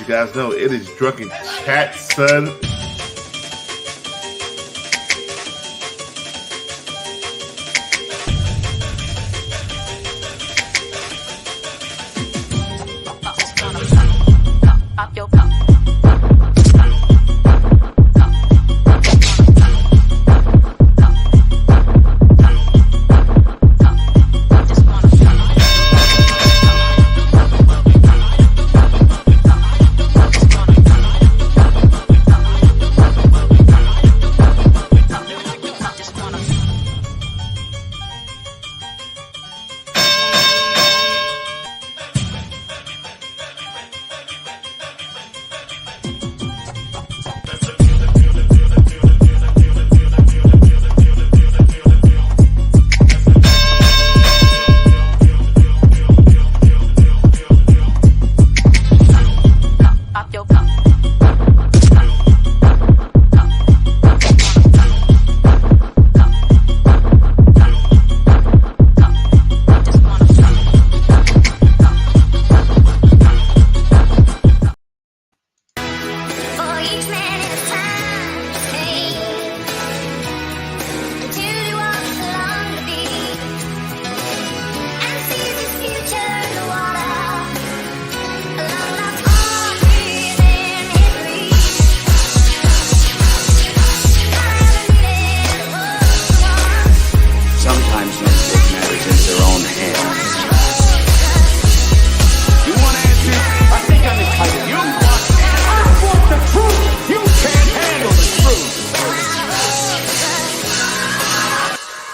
you guys know, it is Drunken Chat, son.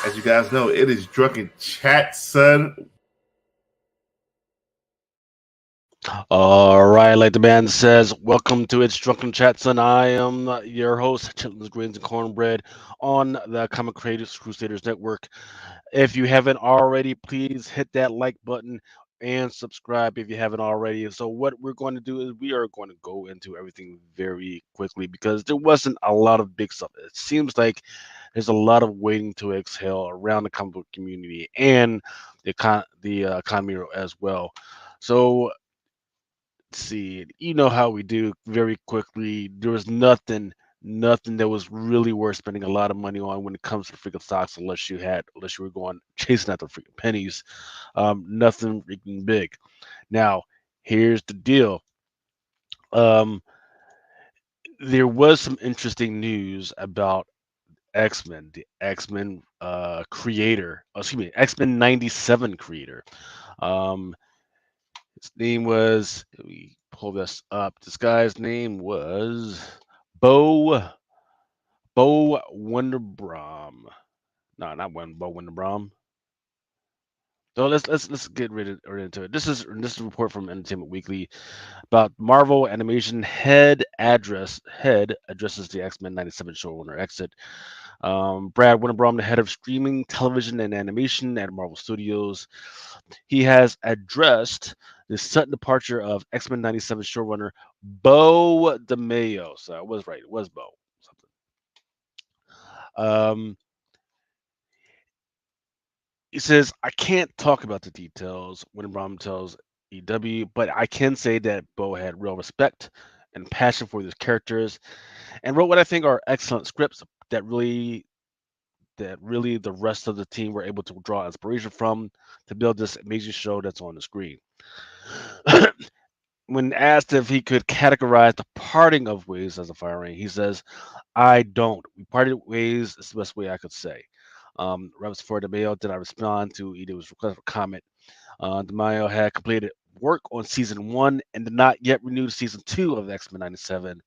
As you guys know, it is Drunken Chat, son. All right, like the band says, welcome to It's Drunken Chat, son. I am your host, Chitlins, Greens, and Cornbread on the Comic Creators Crusaders Network. If you haven't already, please hit that like button and subscribe if you haven't already. So what we're going to do is we are going to go into everything very quickly because there wasn't a lot of big stuff. It seems like there's a lot of waiting to exhale around the comic book community and the economy as well. So let's see, you know how we do very quickly. There was nothing that was really worth spending a lot of money on when it comes to freaking stocks, unless you were going chasing after freaking pennies. Nothing freaking big. Now, here's the deal. There was some interesting news about X-Men, the X-Men creator, X-Men 97 creator. His name was, let me pull this up. This guy's name was Bo Wonderbrom. No, not Bo Wonderbrom. So let's get right into it. This is a report from Entertainment Weekly about Marvel Animation head addresses the X-Men 97 showrunner exit. Brad Winterbrom, the head of streaming, television, and animation at Marvel Studios, he has addressed the sudden departure of X-Men 97 showrunner Bo DeMaio. So I was right; it was Bo. Something. He says, I can't talk about the details, Winterbrom tells EW, but I can say that Bo had real respect and passion for these characters and wrote what I think are excellent scripts that really the rest of the team were able to draw inspiration from to build this amazing show that's on the screen. When asked if he could categorize the parting of ways as a firing, he says, I don't. We parted ways is the best way I could say. Reps for DeMaio did not respond to EW's request for comment. DeMaio had completed work on season 1 and did not yet renew season 2 of X-Men 97.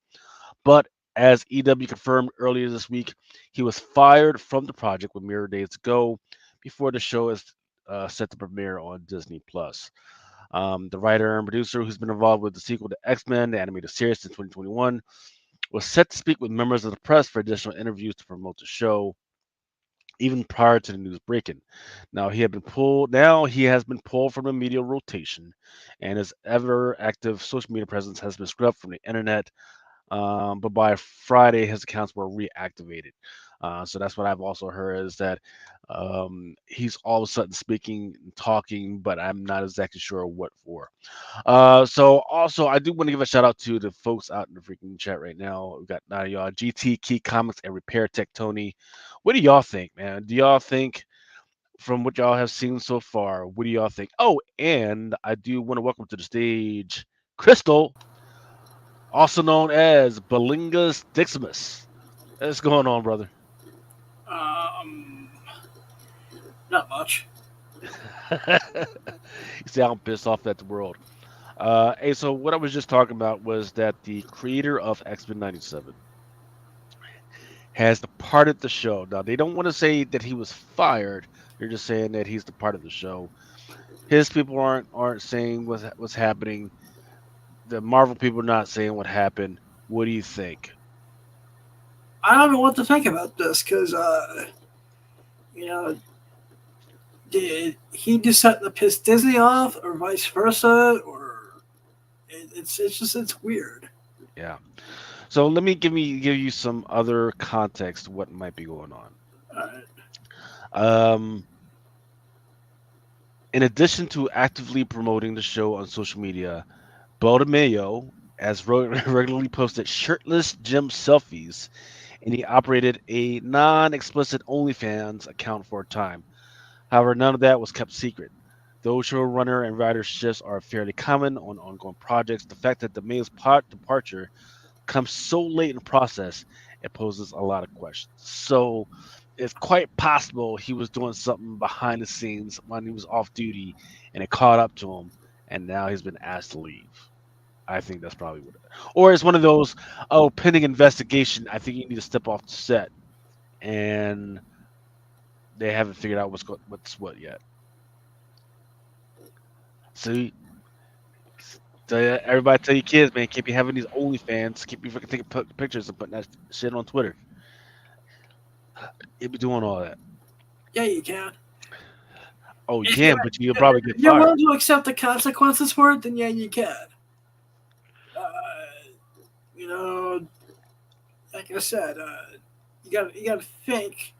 But as EW confirmed earlier this week, he was fired from the project with mere days to go before the show is set to premiere on Disney Plus. The writer and producer who's been involved with the sequel to X-Men, the animated series since 2021, was set to speak with members of the press for additional interviews to promote the show, even prior to the news breaking. Now he has been pulled from the media rotation, and his ever active social media presence has been scrubbed from the internet. But by Friday, his accounts were reactivated. So that's what I've also heard is that he's all of a sudden speaking and talking, but I'm not exactly sure what for. So also I do want to give a shout out to the folks out in the freaking chat right now. We've got now y'all GT Key Comics and Repair Tech Tony. What do y'all think, man? Do y'all think from what y'all have seen so far, what do y'all think? Oh, and I do want to welcome to the stage Crystal, also known as Belingus Diximus. What's going on, brother? Um, Not much. You see, I'm pissed off at the world. Hey, so what I was just talking about was that the creator of X-Men '97 has departed the show. Now they don't want to say that he was fired; they're just saying that he's departed the show. His people aren't saying what's happening. The Marvel people are not saying what happened. What do you think? I don't know what to think about this because, you know, did he just set to piss Disney off, or vice versa, or it's weird. Yeah. So let me give you some other context what might be going on. Uh, Um, in addition to actively promoting the show on social media, Baldomeo has regularly posted shirtless gym selfies, and he operated a non-explicit OnlyFans account for a time. However, none of that was kept secret. Though showrunner and writer shifts are fairly common on ongoing projects, the fact that the Mayo's pot departure comes so late in the process, it poses a lot of questions. So it's quite possible he was doing something behind the scenes when he was off duty and it caught up to him, and now he's been asked to leave. I think that's probably what or it's one of those, oh, pending investigation. I think you need to step off the set, and they haven't figured out what's what yet. See, everybody tell your kids, man, keep you having these OnlyFans, keep you freaking taking pictures and putting that shit on Twitter. You be doing all that. yeah, you can. Oh, you If can, but you'll probably get you're fired. willing to accept the consequences for it, then yeah, you can. Uh, you know, like I said, you got to think.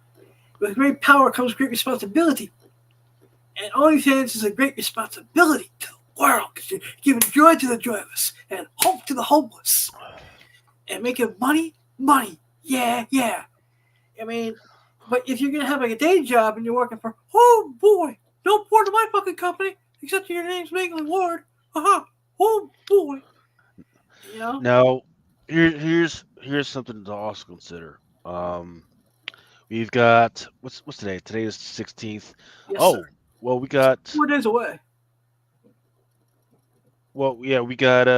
With great power comes great responsibility, and OnlyFans is a great responsibility to the world because you're giving joy to the joyless and hope to the hopeless, and making money. Yeah, yeah. I mean, but if you're gonna have like a day job and you're working for, oh boy, no part of my fucking company except your name's Megan Ward. Haha. Oh boy. You know? Now, here's something to also consider. Um, we've got what's today? Today is 16th. Yes, sir. Oh, well, we It's got 4 days away. yeah, we got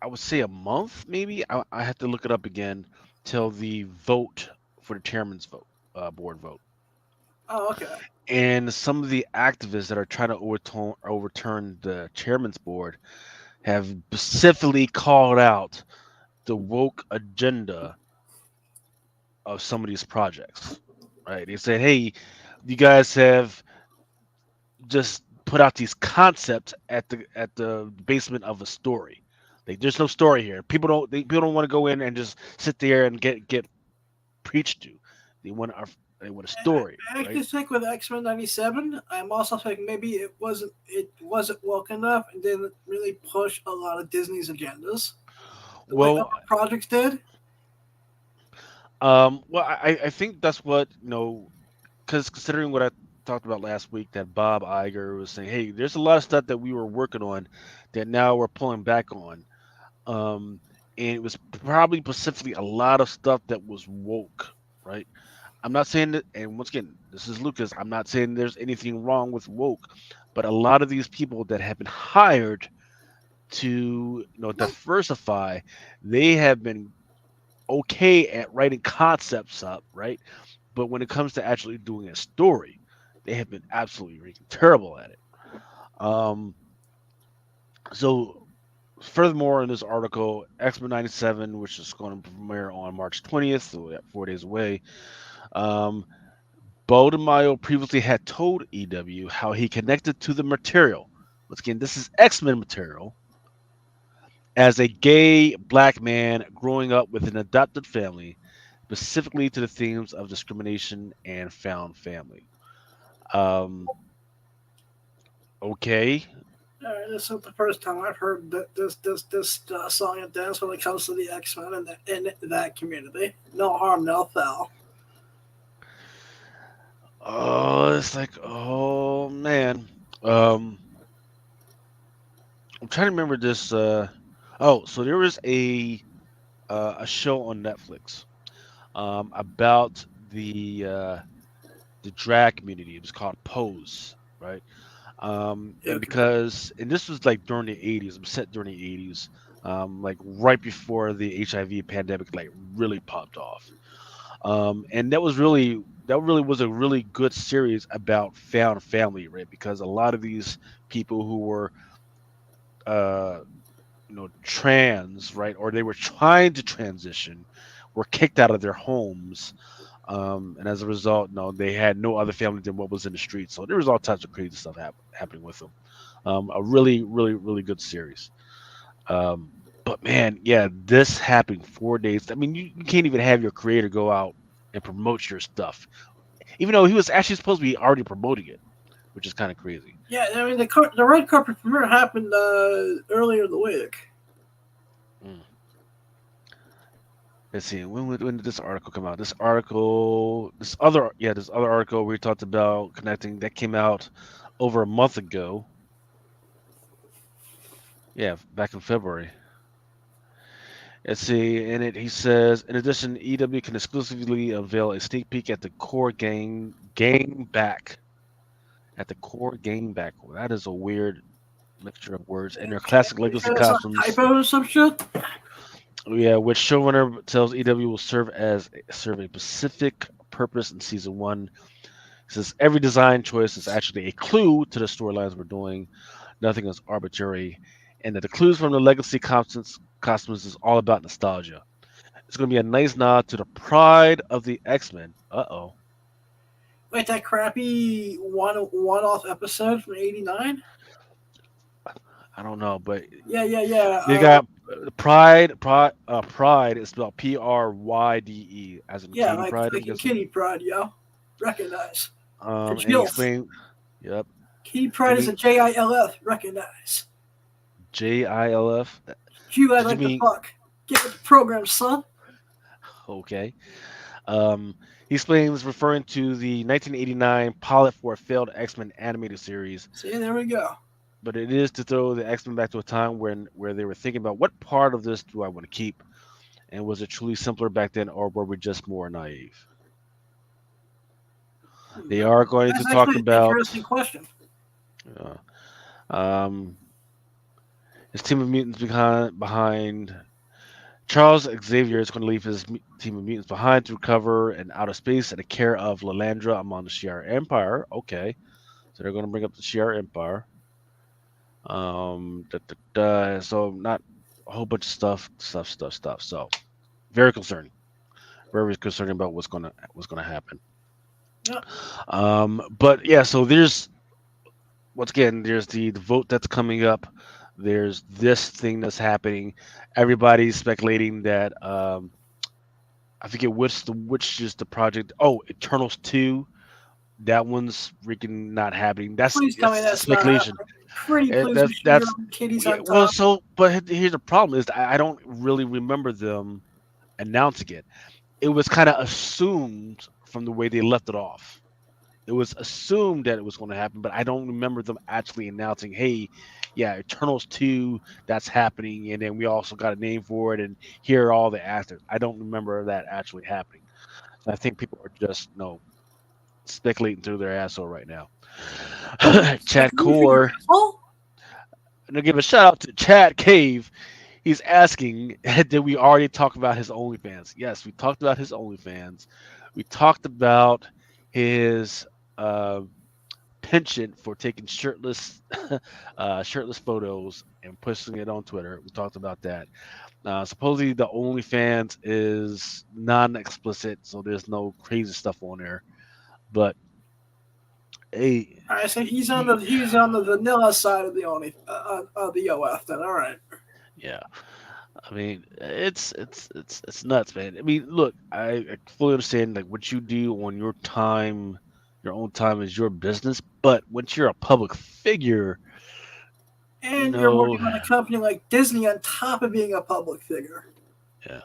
I would say a month, maybe. I have to look it up again till the vote for the chairman's vote, board vote. Oh, okay. And some of the activists that are trying to overturn the chairman's board have specifically called out the woke agenda of some of these projects. Right? They said, "Hey, you guys have just put out these concepts at the basement of a story. Like, there's no story here. People don't want to go in and just sit there and get preached to. They want they want a story, I right? actually think with X-Men '97, I'm also thinking maybe it wasn't woke enough and didn't really push a lot of Disney's agendas the way Well, other projects did. I think that's what because considering what I talked about last week, that Bob Iger was saying, hey, there's a lot of stuff that we were working on that now we're pulling back on. Um, and it was probably specifically a lot of stuff that was woke, right? I'm not saying that, and once again, this is Lucas. I'm not saying there's anything wrong with woke, but a lot of these people that have been hired to, diversify, they have been okay at writing concepts up, right? But when it comes to actually doing a story, they have been absolutely freaking terrible at it. Um, so furthermore, in this article, X-Men '97, which is going to premiere on March 20th, so we got 4 days away. Um, Bo DeMaio previously had told EW how he connected to the material. Once again, this is X-Men material. As a gay black man growing up with an adopted family, specifically to the themes of discrimination and found family. Um, okay. This is the first time I've heard this song and dance when it comes to the X-Men in that community. No harm, no foul. Oh, it's like, oh man. Um, I'm trying to remember this. So there was a show on Netflix about the drag community. It was called Pose, right? And Okay. because this was like during the '80s. It was set during the '80s, like right before the HIV pandemic like really popped off. And that really was a really good series about found family, right? Because a lot of these people who were uh trans, right, or they were trying to transition, were kicked out of their homes, and as a result, no, they had no other family than what was in the streets. So there was all types of crazy stuff happening with them. A really, really, really good series. Um, but man, yeah, this happened 4 days. I mean, you can't even have your creator go out and promote your stuff, even though he was actually supposed to be already promoting it, which is kind of crazy. Yeah, I mean the red carpet premiere happened earlier in the week. Mm. Let's see. When did this article come out? This other article we talked about connecting that came out over a month ago. Yeah, back in February. Let's see. In it, he says, in addition, EW can exclusively unveil a sneak peek at the core gang back. At the core gang back. Well, that is a weird mixture of words. And their classic legacy It's a costumes. typo or some shit. Yeah, which showrunner tells EW will serve a specific purpose in season one. He says every design choice is actually a clue to the storylines we're doing. Nothing is arbitrary, and that the clues from the legacy costumes is all about nostalgia. It's going to be a nice nod to the pride of the X-Men. Uh-oh. Wait, that crappy one off episode from '89. I don't know, but Yeah. they got Pride is spelled Pryde as in Yeah, Katie like Pride, I'm like in guessing. Kitty Pride, yo. Recognize. And And he Jilf. explained, yep, Kitty Pride and is a he JILF. Recognize. JILF. You I Did you like the mean fuck. Get with the program, son. okay? Um, he explains referring to the 1989 pilot for a failed X-Men animated series, See, there we go. but it is to throw the X-Men back to a time where they were thinking about what part of this do I want to keep, and was it truly simpler back then, or were we just more naive? They are going to That's talk actually an about interesting question. uh, um, his team of mutants behind. Charles Xavier is going to leave his team of mutants behind to recover in outer space in the care of Lalandra among the Shi'ar Empire. Okay, so they're going to bring up the Shi'ar Empire. So not a whole bunch of stuff. So very concerning, very concerning about what's gonna happen. Yeah. But yeah, so there's once again there's the vote that's coming up. There's this thing that's happening. Everybody's speculating that I forget which is the project. Oh, Eternals 2. That one's freaking not happening. That's Please tell me that's that's not speculation. happening. Pretty please That's we should that's your kitties yeah. on Well, top. so but here's the problem is I don't really remember them announcing it. It was kind of assumed from the way they left it off. It was assumed that it was going to happen, but I don't remember them actually announcing, "Hey, yeah, Eternals 2, that's happening," and then we also got a name for it, and here are all the actors. I don't remember that actually happening. So I think people are just speculating through their asshole right now. Chad Speculation, you Core, asshole. and to give a shout out to Chad Cave. He's asking, did we already talk about his OnlyFans? Yes, we talked about his OnlyFans. We talked about his uh, penchant for taking shirtless photos and posting it on Twitter. We talked about that. Supposedly, the OnlyFans is non-explicit, so there's no crazy stuff on there. But hey, All right, so he's on the vanilla side of the OF then. All right. yeah. I mean, it's nuts, man. I mean, look, I fully understand like what you do on your time, your own time is your business. But once you're a public figure, you And you're know, working on a company like Disney on top of being a public figure. yeah.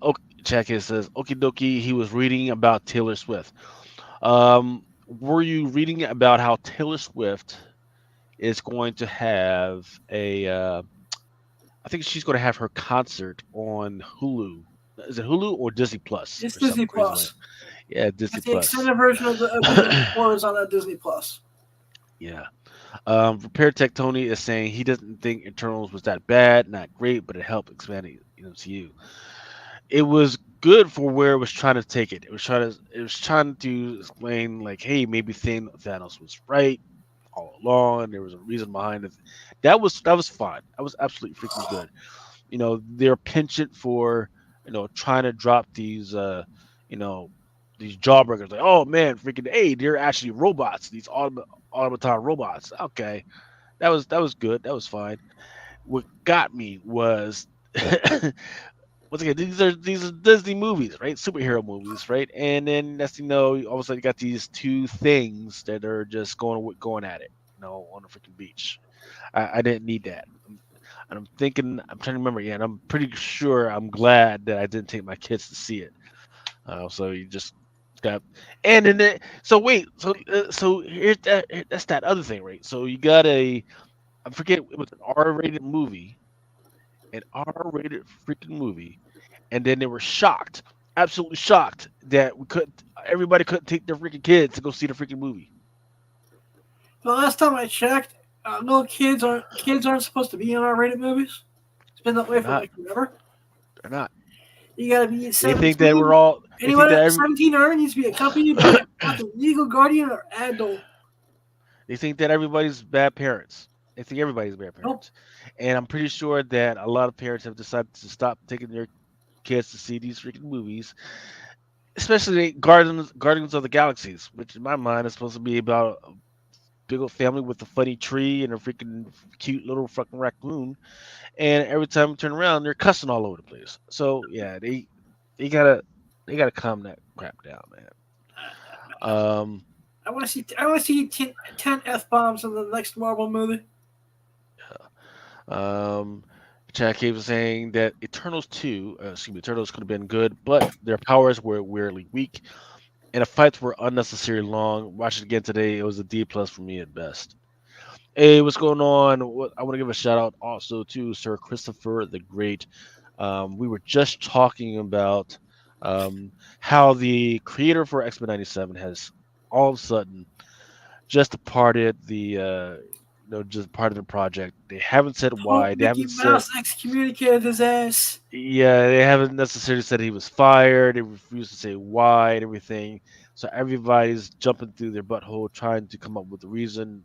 Okay, Check says, "Okie dokie." He was reading about Taylor Swift. Were you reading about how Taylor Swift is going to have a? I think she's going to have her concert on Hulu. Is it Hulu or Disney Plus It's or something Disney crazy like? Plus. Yeah, Disney It's the Plus. extended version of Music Before is on that Disney Plus. Yeah. Repair Tech Tony is saying he doesn't think Eternals was that bad, not great, but it helped expand it, to you. It was good for where it was trying to take it. It was trying to explain like, hey, maybe Thanos was right all along, and there was a reason behind it. That was fine. That was absolutely freaking good. Their penchant for trying to drop you know these jawbreakers, like, oh man, freaking, hey, they're actually robots, these automaton robots. Okay, that was good, that was fine. What got me was once again, these are Disney movies, right? Superhero movies, right? And then that's all of a sudden you got these two things that are just going at it, on the freaking beach. I didn't need that. And I'm thinking, I'm trying to remember, yeah, and I'm pretty sure I'm glad that I didn't take my kids to see it. So you just got, and then so wait, so that's that other thing, right? So you got I forget, it was an R-rated movie, an R-rated freaking movie, and then they were shocked, absolutely shocked that everybody couldn't take their freaking kids to go see the freaking movie. The last time I checked, little kids aren't supposed to be in R-rated movies. It's been that They're way for not. like forever. They're not. You gotta be They think that 17. we're all. They think Anyone that at every. 17 or under needs to be accompanied by a fucking legal guardian or adult. They think that everybody's bad parents. They think everybody's bad Nope. parents, and I'm pretty sure that a lot of parents have decided to stop taking their kids to see these freaking movies, especially Guardians of the Galaxies, which in my mind is supposed to be about a big old family with a funny tree and a freaking cute little fucking raccoon. And every time we turn around, they're cussing all over the place. So yeah, they gotta they gotta calm that crap down, man. Um, I want to see 10 f bombs in the next Marvel movie. um, Chad Cave was saying that Eternals could have been good, but their powers were weirdly weak, and the fights were unnecessarily long. Watching it again today, it was a D plus for me at best. Hey, what's going on? I want to give a shout out also to Sir Christopher the Great. We were just talking about how the creator for X Men '97 has all of a sudden just departed just part of the project. They haven't said Oh, why. They Mickey haven't said, Mouse excommunicated his ass. yeah, they haven't necessarily said he was fired. They refused to say why and everything. So everybody's jumping through their butthole trying to come up with a reason.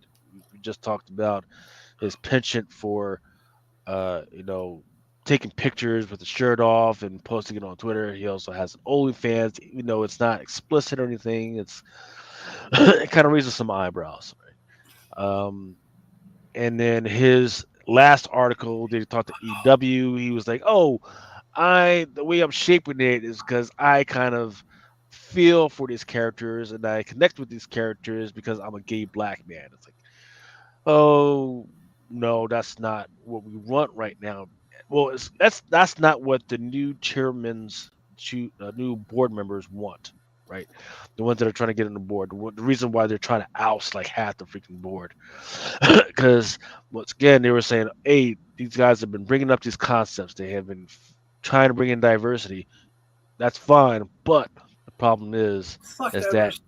We just talked about his penchant for you know, taking pictures with the shirt off and posting it on Twitter. He also has an OnlyFans, even though it's not explicit or anything. It kind of raises some eyebrows. Right? And then his last article, they talked to EW. He was like, "Oh, the way I'm shaping it is because I kind of feel for these characters and I connect with these characters because I'm a gay black man." It's like, oh no, that's not what we want right now. Well, that's not what the new new board members want, right? The ones that are trying to get on the board. The reason why they're trying to oust like half the freaking board, because once again they were saying, hey, these guys have been bringing up these concepts. They have been trying to bring in diversity. That's fine, but the problem Fuck is that diversity.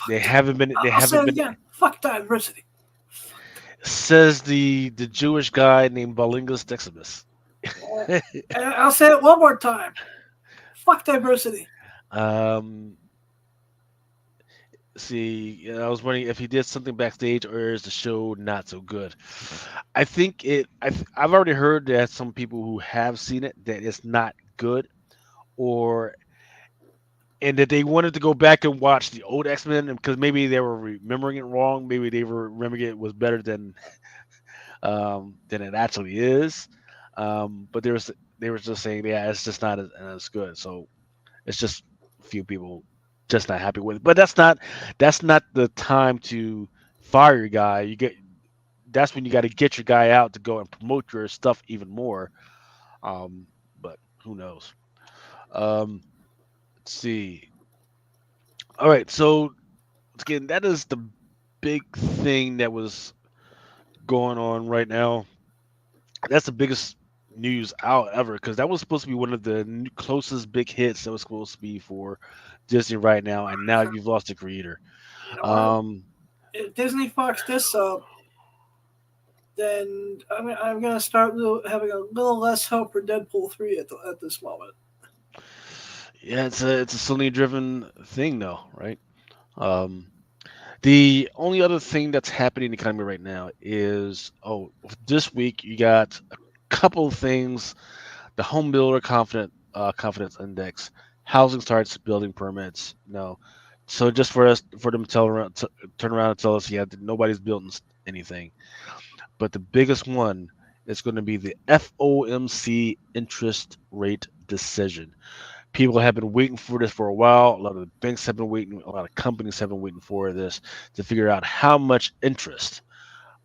they Fuck. haven't been they I'll say haven't it been again. Fuck diversity. says the Jewish guy named Balingus Deximus. And I'll say it one more time. Fuck diversity. um, I was wondering if he did something backstage or is the show not so good. I think I've already heard that some people who have seen it that it's not good, or and that they wanted to go back and watch the old X Men because maybe they were remembering it wrong. Maybe they were remembering it was better than it actually is. But they were just saying, yeah, it's just not as good. So it's just a few people just not happy with it. But that's not the time to fire your guy. That's when you got to get your guy out to go and promote your stuff even more. Um, but who knows? Let's see. All right, so again, that is the big thing that was going on right now. That's the biggest news out ever because that was supposed to be one of the closest big hits that was supposed to be for Disney right now, and now you've lost the creator. You know what? Um, If Disney fucks this up, then I'm gonna start having a little less hope for Deadpool 3 at this moment. yeah, it's a Sony driven thing though, right? Um, the only other thing that's happening in the economy right now is this week you got a couple of things: the home builder confidence index, housing starts, building permits. No, so just for them to turn around and tell us, yeah, that nobody's building anything. But the biggest one is going to be the FOMC interest rate decision. People have been waiting for this for a while. A lot of the banks have been waiting. A lot of companies have been waiting for this to figure out how much interest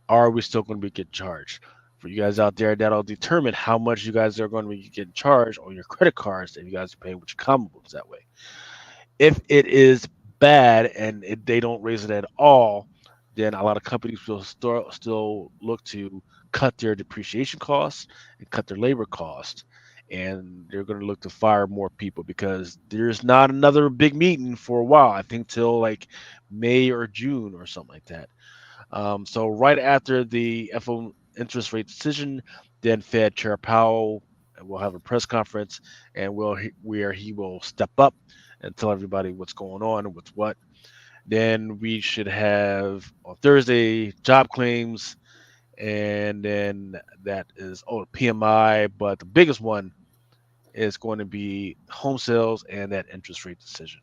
are we still going to be getting charged. For you guys out there, that'll determine how much you guys are going to be getting charged on your credit cards if you guys are paying with your comic books that way. If it is bad and they don't raise it at all, then a lot of companies will still look to cut their depreciation costs and cut their labor costs. And they're going to look to fire more people because there's not another big meeting for a while. I think till like May or June or something like that. So right after the FOMC interest rate decision, then Fed Chair Powell will have a press conference and where he will step up and tell everybody what's going on and what's what. Then we should have on Thursday job claims, and then that is PMI. But the biggest one is going to be home sales and that interest rate decision.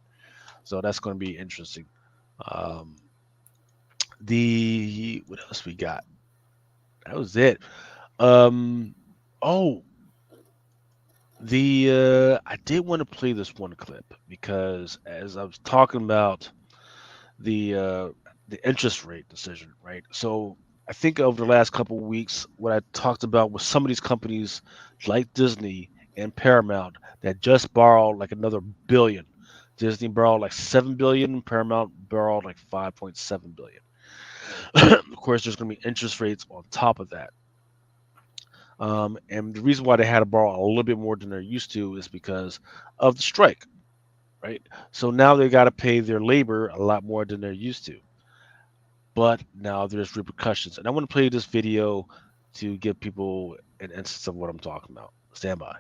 So that's going to be interesting. Um, the what else we got? That was it. Um, oh, I did want to play this one clip because as I was talking about the uh, the interest rate decision, right? So I think over the last couple of weeks, what I talked about was some of these companies like Disney and Paramount that just borrowed like another billion. Disney borrowed like 7 billion, Paramount borrowed like 5.7 billion. Of course, there's going to be interest rates on top of that. And the reason why they had to borrow a little bit more than they're used to is because of the strike, right? So now they got to pay their labor a lot more than they're used to. But now there's repercussions. And I want to play this video to give people an instance of what I'm talking about. Stand by.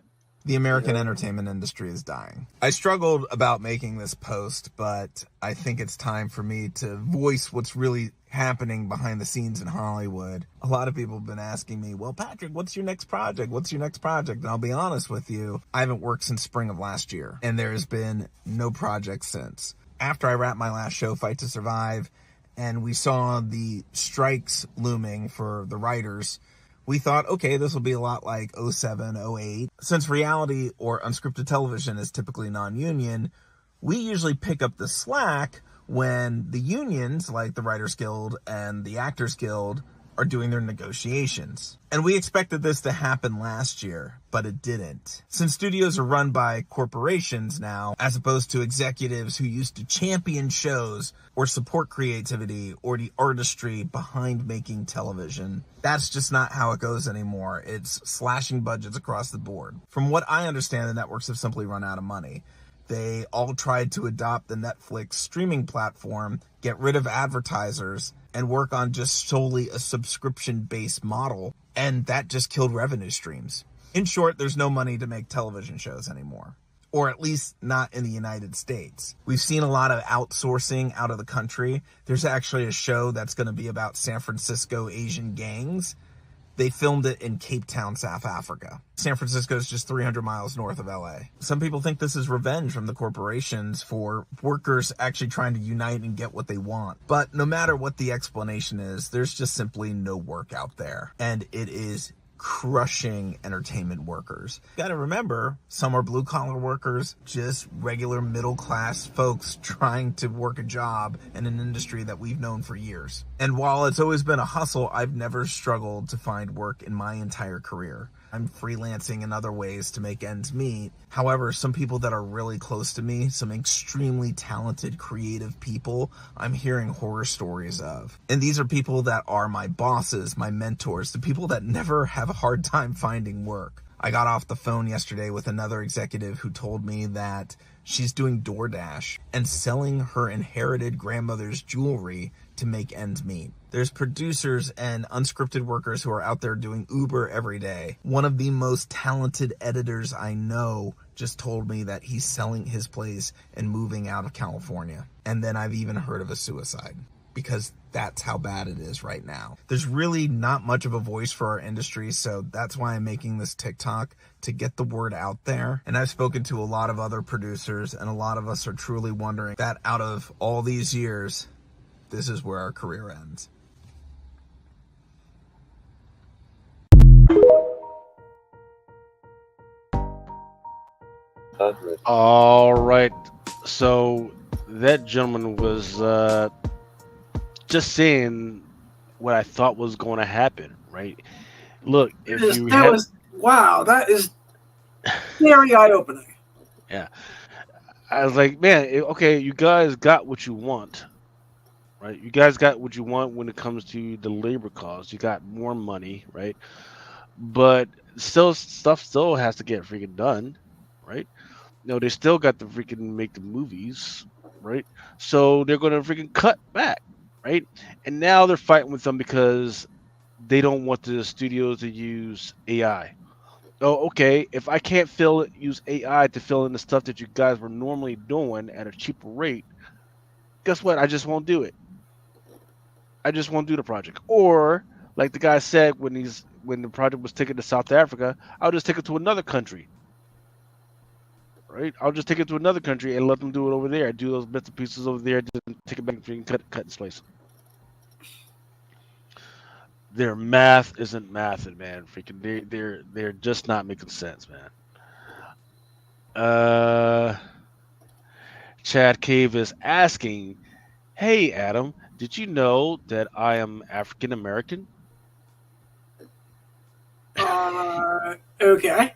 The American entertainment industry is dying. I struggled about making this post, but I think it's time for me to voice what's really happening behind the scenes in Hollywood. A lot of people have been asking me, well, Patrick, what's your next project? What's your next project? And I'll be honest with you, I haven't worked since spring of last year, and there has been no project since. After I wrapped my last show, Fight to Survive, and we saw the strikes looming for the writers, we thought, okay, this will be a lot like 07, 08. Since reality or unscripted television is typically non-union, we usually pick up the slack when the unions, like the Writers Guild and the Actors Guild, are doing their negotiations. And we expected this to happen last year, but it didn't. Since studios are run by corporations now, as opposed to executives who used to champion shows or support creativity or the artistry behind making television, that's just not how it goes anymore. It's slashing budgets across the board. From what I understand, the networks have simply run out of money. They all tried to adopt the Netflix streaming platform, get rid of advertisers, and work on just solely a subscription-based model, and that just killed revenue streams. In short, there's no money to make television shows anymore, or at least not in the United States. We've seen a lot of outsourcing out of the country. There's actually a show that's going to be about San Francisco Asian gangs. They filmed it in Cape Town, South Africa. San Francisco is just 300 miles north of LA. Some people think this is revenge from the corporations for workers actually trying to unite and get what they want. But no matter what the explanation is, there's just simply no work out there. And it is crushing entertainment workers. You gotta remember, some are blue collar workers, just regular middle class folks trying to work a job in an industry that we've known for years. And while it's always been a hustle, I've never struggled to find work in my entire career. I'm freelancing in other ways to make ends meet. However, some people that are really close to me, some extremely talented, creative people, I'm hearing horror stories of. And these are people that are my bosses, my mentors, the people that never have a hard time finding work. I got off the phone yesterday with another executive who told me that she's doing DoorDash and selling her inherited grandmother's jewelry to make ends meet. There's producers and unscripted workers who are out there doing Uber every day. One of the most talented editors I know just told me that he's selling his place and moving out of California. And then I've even heard of a suicide, because that's how bad it is right now. There's really not much of a voice for our industry, so that's why I'm making this TikTok, to get the word out there. And I've spoken to a lot of other producers, and a lot of us are truly wondering that out of all these years, this is where our career ends. All right. So that gentleman was just saying what I thought was going to happen, right? Look, if you have, wow, that is very eye-opening. yeah, I was like, man, okay, you guys got what you want, right? You guys got what you want when it comes to the labor costs. You got more money, right? But still, stuff still has to get freaking done, right? No, they still got to freaking make the movies, right? So they're going to freaking cut back, right? And now they're fighting with them because they don't want the studios to use AI. Oh, okay. If I can't use AI to fill in the stuff that you guys were normally doing at a cheaper rate, guess what? I just won't do it. I just won't do the project. Or like the guy said when the project was taken to South Africa, I'll just take it to another country. Right? I'll just take it to another country and let them do it over there. Do those bits and pieces over there, just take it back and cut and slice. Their math isn't mathing, man. Freaking, they're just not making sense, man. Chad Cave is asking, "Hey, Adam, did you know that I am African American?" Okay.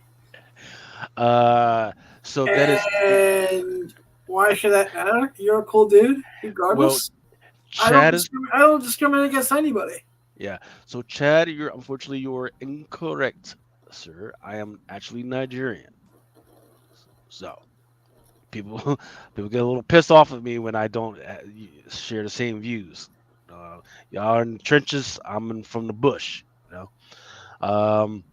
So that is. And why should that matter? You're a cool dude, regardless. Well, Chad I don't discriminate against anybody. Yeah. So Chad, unfortunately you're incorrect, sir. I am actually Nigerian. So people get a little pissed off at me when I don't share the same views. Y'all are in the trenches. From the bush. You know.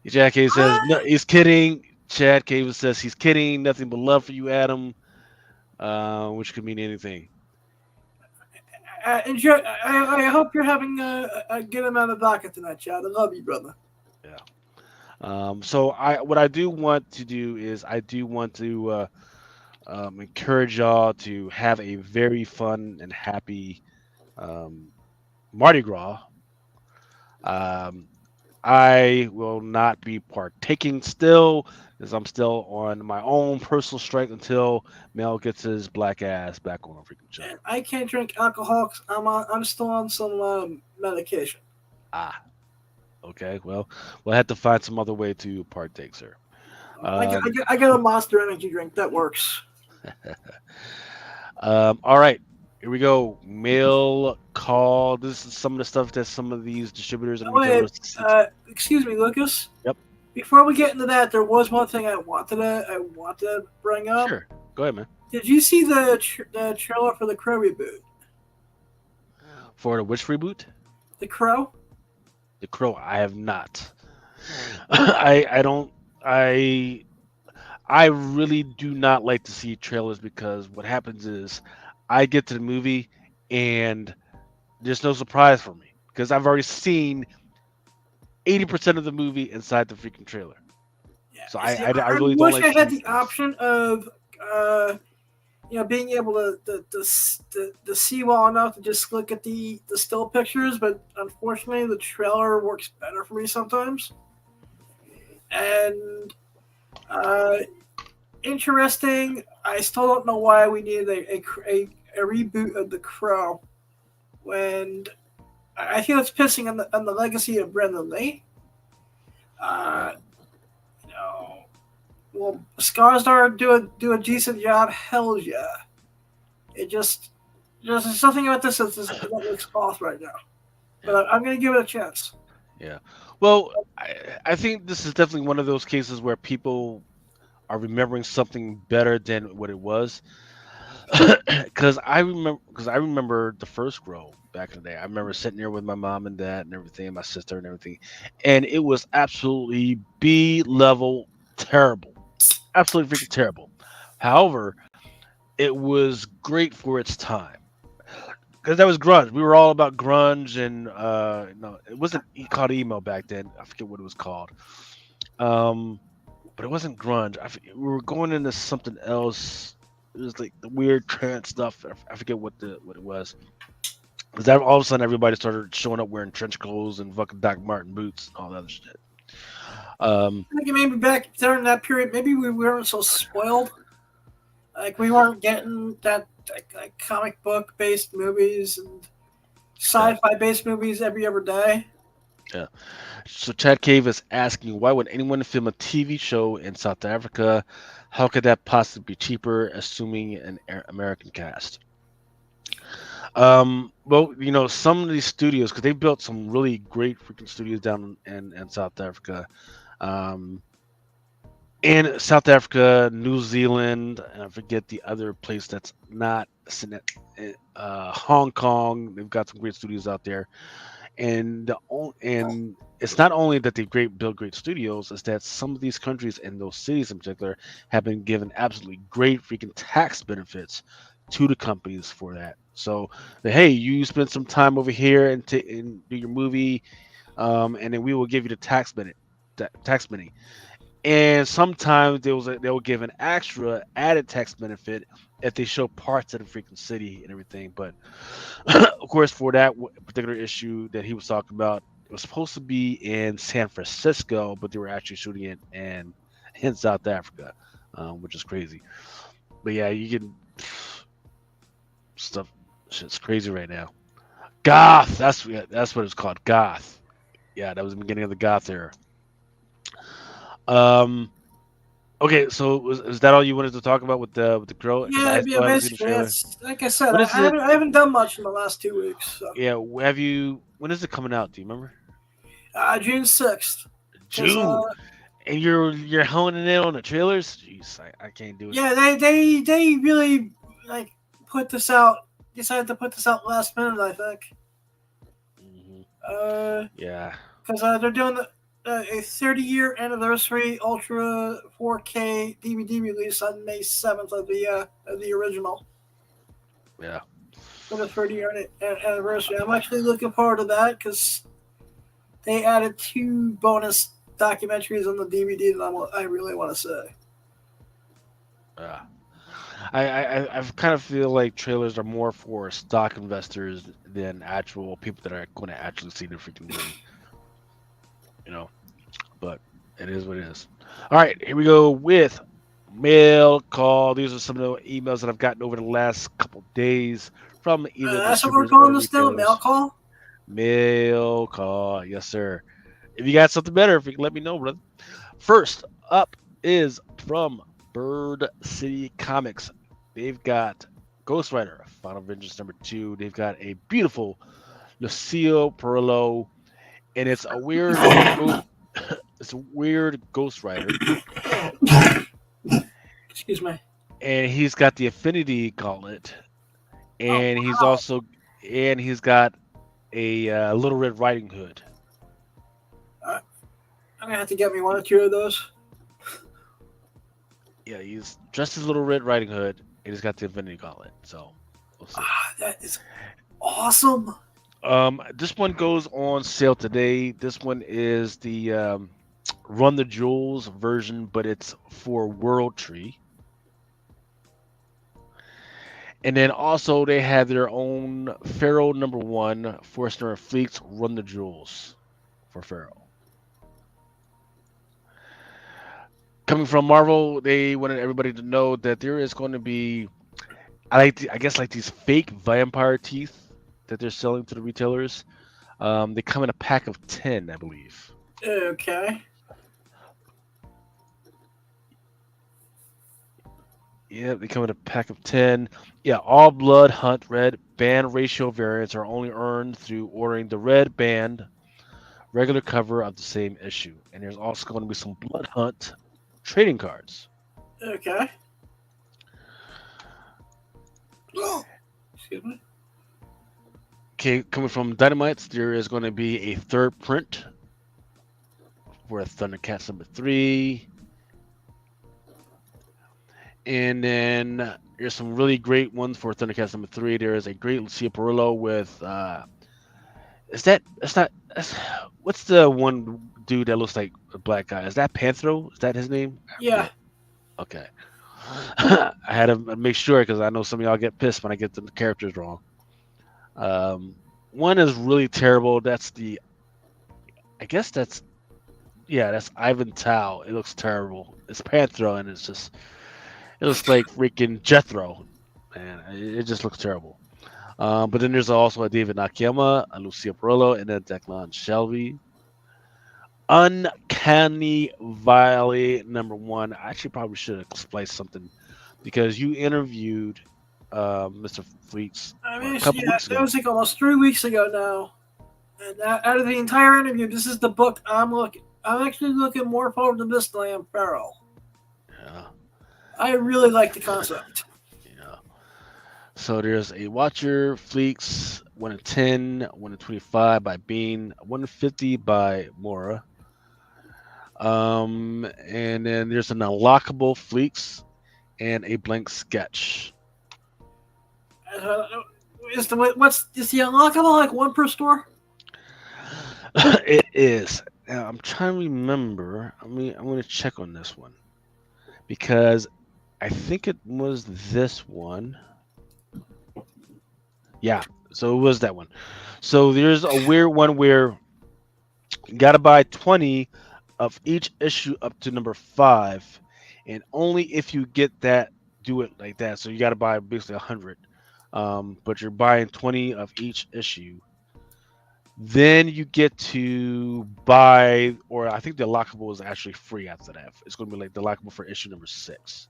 Chad Cave says no, he's kidding. Chad Cave says he's kidding. Nothing but love for you, Adam. Which could mean anything. I hope you're having a good amount of vodka tonight, Chad. I love you, brother. Yeah. So what I do want to do is I do want to encourage y'all to have a very fun and happy Mardi Gras. I will not be partaking still, as I'm still on my own personal strength until Mel gets his black ass back on a freaking show. I can't drink alcohol. I'm still on some medication. Okay. Well, we'll have to find some other way to partake, sir. I got a Monster Energy drink that works. All right. Here we go. Mail call. This is some of the stuff that some of these distributors and retailers. Excuse me, Lucas. Yep. Before we get into that, there was one thing I wanted to bring up. Sure. Go ahead, man. Did you see the trailer for the Crow reboot? For the which reboot? The Crow. The Crow. I have not. I don't. I really do not like to see trailers because what happens is I get to the movie and there's no surprise for me because I've already seen 80% of the movie inside the freaking trailer. Yeah. So I really don't like. I wish I had the option of being able to see well enough to just look at the still pictures, but unfortunately the trailer works better for me sometimes. And interesting. I still don't know why we needed a reboot of The Crow when I feel it's pissing on the legacy of Brendan Lee. You know, will Skarsgård do a decent job? Hell yeah. It just there's something about this that looks off right now. But I'm gonna give it a chance. Yeah. Well, I think this is definitely one of those cases where people are remembering something better than what it was. Because I remember the first Grow back in the day. I remember sitting there with my mom and dad and everything, and my sister and everything, and it was absolutely B level terrible, absolutely freaking terrible. However, it was great for its time because that was grunge. We were all about grunge, and no, it wasn't called emo back then. I forget what it was called. Um, but it wasn't grunge. We were going into something else. It was like the weird trance stuff. I forget what it was. Because that all of a sudden everybody started showing up wearing trench clothes and fucking Doc Martin boots and all that other shit. I think maybe back during that period, maybe we weren't so spoiled. Like we weren't getting that like comic book based movies and sci-fi based movies every other day. Yeah. So Chad Cave is asking, why would anyone film a TV show in South Africa? How could that possibly be cheaper, assuming an American cast? Well, some of these studios, because they built some really great freaking studios down in South Africa. In South Africa, New Zealand, and I forget the other place that's not Hong Kong. They've got some great studios out there, and it's not only that they build great studios, it's that some of these countries and those cities in particular have been given absolutely great freaking tax benefits to the companies for that. So, hey, you spend some time over here and do your movie, and then we will give you the tax money. And sometimes they will give an extra added tax benefit if they show parts of the freaking city and everything. But of course, for that particular issue that he was talking about, it was supposed to be in San Francisco, but they were actually shooting it in South Africa, which is crazy. But yeah, you can stuff. Shit's crazy right now. Goth. That's what it's called. Goth. Yeah, that was the beginning of the Goth era. Okay, so is that all you wanted to talk about with the Crow? Yeah, I still haven't seen the basically, trailer. that's like I said. I haven't done much in the last 2 weeks. So. Yeah, have you? When is it coming out? Do you remember? June 6th. June. And you're honing in on the trailers? Jeez, I can't do it. Yeah, they really like put this out. Decided to put this out last minute, I think. Mm-hmm. Yeah. Because they're doing a 30-year anniversary Ultra 4K DVD release on May 7th of the original. Yeah. For the 30-year anniversary, I'm actually looking forward to that because they added 2 bonus documentaries on the DVD that I really want to say. Yeah. I kind of feel like trailers are more for stock investors than actual people that are going to actually see the freaking movie. But it is what it is. All right, here we go with mail call. These are some of the emails that I've gotten over the last couple days from either that's what we're calling this now, mail call? Mail call, yes, sir. If you got something better, if you can let me know, brother. First up is from Bird City Comics. They've got Ghost Rider, Final Vengeance #2. They've got a beautiful Lucio Perillo, and it's a weird Ghost Rider. Excuse me. And he's got the Affinity Gauntlet, and he's got a Little Red Riding Hood. I'm gonna have to get me 1 or 2 of those. Yeah, he's dressed as Little Red Riding Hood, and he's got the Affinity Gauntlet. So we'll see. That is awesome. This one goes on sale today. This one is the Run the Jewels version, but it's for World Tree. And then also they have their own Pharaoh #1 Forstner Fleets Run the Jewels for Pharaoh. Coming from Marvel, they wanted everybody to know that there is going to be, I guess like these fake vampire teeth that they're selling to the retailers. They come in a pack of 10, I believe. Okay. Yeah, they come in a pack of 10. Yeah, all blood hunt red band ratio variants are only earned through ordering the red band regular cover of the same issue. And there's also going to be some blood hunt trading cards. Okay. Excuse me. Okay, coming from Dynamites, there is going to be a third print for Thundercats #3. And then there's some really great ones for Thundercats #3. There is a great Lucia Perillo with what's the one dude that looks like a black guy? Is that Panthro? Is that his name? I Yeah. forget. Okay. I had to make sure because I know some of y'all get pissed when I get the characters wrong. One is really terrible. That's that's Ivan Tao. It looks terrible. It's Panthro and it looks like freaking Jethro. Man, it just looks terrible. But then there's also a David Nakayama, a Lucia Perillo, and a Declan Shelby. Uncanny Valley #1. I actually probably should have spliced something because you interviewed Mr. Fleets I a mean, couple yeah, weeks that ago. was like almost 3 weeks ago now. And out of the entire interview, this is the book I'm actually looking more forward to this than I am Pharaoh. Yeah, I really like the concept. yeah. So there's a Watcher Fleets 1 in 10, 1 in 25 by Bean, 1 in 50 by Mora. And then there's an unlockable Fleets and a blank sketch. Is the unlockable like one per store? It is. Now, I'm trying to remember. I'm going to check on this one because I think it was this one. Yeah, so it was that one. So there's a weird one where you got to buy 20 of each issue up to #5, and only if you get that, do it like that. So you got to buy basically 100, but you're buying 20 of each issue. Then you get to buy, or I think the lockable is actually free after that. It's going to be like the lockable for issue #6.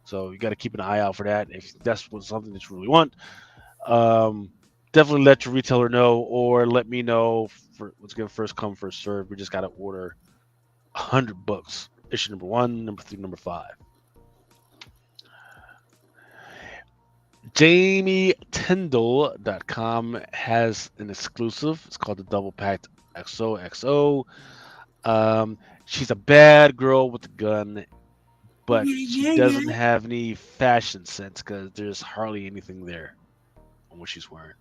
So you got to keep an eye out for that if that's something that you really want. Definitely let your retailer know, or let me know. For let's get first come first serve. We just got to order 100 books. Issue #1, #3, #5. JamieTyndall.com has an exclusive. It's called the Double Packed XOXO. She's a bad girl with a gun, but she doesn't have any fashion sense because there's hardly anything there on what she's wearing.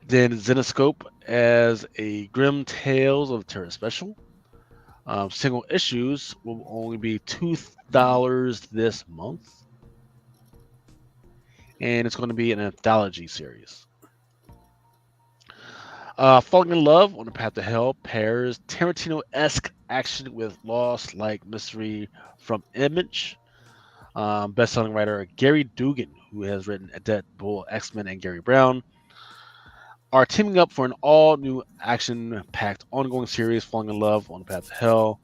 Then Zenoscope as a Grim Tales of Terror special. Single issues will only be $2 this month. And it's going to be an anthology series. Falling in Love on the Path to Hell pairs Tarantino-esque action with Lost-like mystery from Image. Best-selling writer Gary Dugan, who has written Deadpool, X-Men, and Gary Brown, are teaming up for an all-new action-packed ongoing series, Falling in Love on the Path to Hell.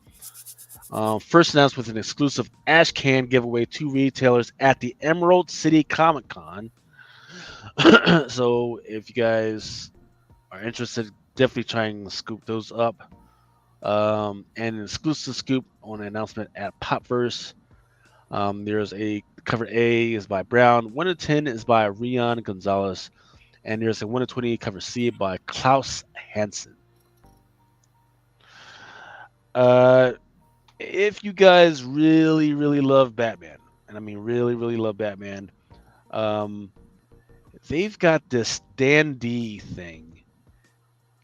First announced with an exclusive Ash Can giveaway to retailers at the Emerald City Comic Con. So if you guys are interested, definitely try and scoop those up. And an exclusive scoop on an announcement at Popverse. There's a cover A is by Brown, 1 in 10 is by Rian Gonzalez, and there's a 1 in 20 cover C by Klaus Hansen. If you guys really, really love Batman, and I mean really, really love Batman, they've got this dandy thing.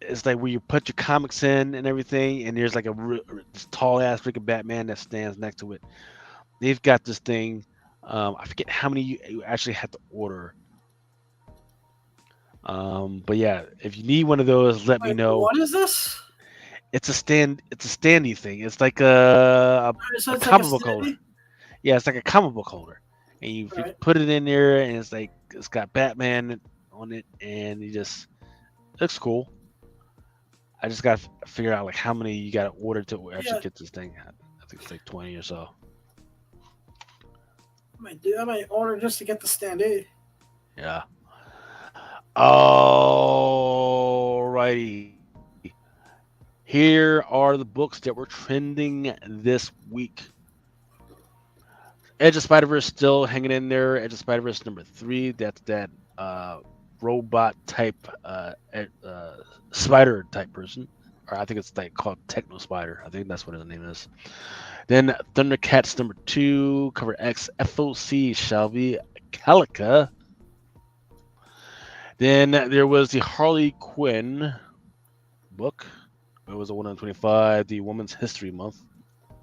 It's like where you put your comics in and everything, and there's like this tall ass freaking Batman that stands next to it. They've got this thing. I forget how many you actually had to order. But yeah, if you need one of those, let me Wait, know. what is this? It's a stand. It's a standy thing. It's like a So a it's like a comic book holder. standee? Yeah, it's like a comic book holder, and you Right. put it in there, and it's like it's got Batman on it, and you just it looks cool. I just got to figure out like how many you got to order to actually Yeah, get this thing. I think it's like 20 or so. I might order just to get the standee. Yeah. Alrighty. Here are the books that were trending this week. Edge of Spider Verse still hanging in there. Edge of Spider Verse #3. That's that robot type spider type person, or I think it's like called Techno Spider. I think that's what his name is. Then Thundercats #2, cover X, FOC Shelby Calica. Then there was the Harley Quinn book. It was a 125, the Women's History Month. I'm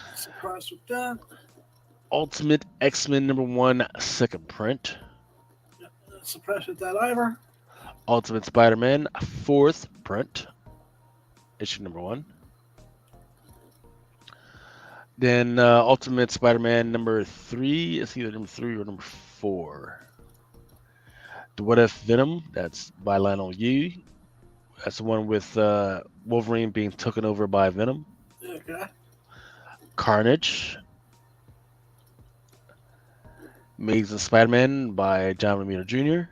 not surprised with that. Ultimate X-Men #1, second print. Not surprised with that either. Ultimate Spider-Man, fourth print, issue #1. Then Ultimate Spider-Man #3. It's either #3 or #4. The What If Venom. That's by Lionel Yu. That's the one with Wolverine being taken over by Venom. Okay. Carnage. Amazing Spider-Man by John Romita Jr.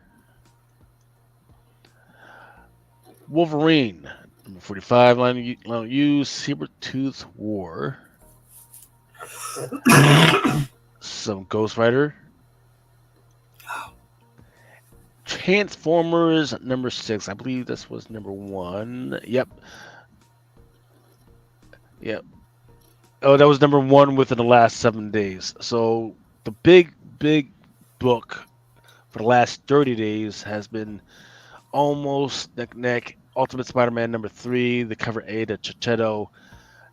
Wolverine, #45, Lionel Yu, Sabertooth War. Some Ghost Rider. Transformers #6. I believe this was #1. Yep. Oh, that was #1 within the last 7 days. So the big book for the last 30 days has been almost neck and neck. Ultimate Spider-Man #3, the cover A to Chichetto.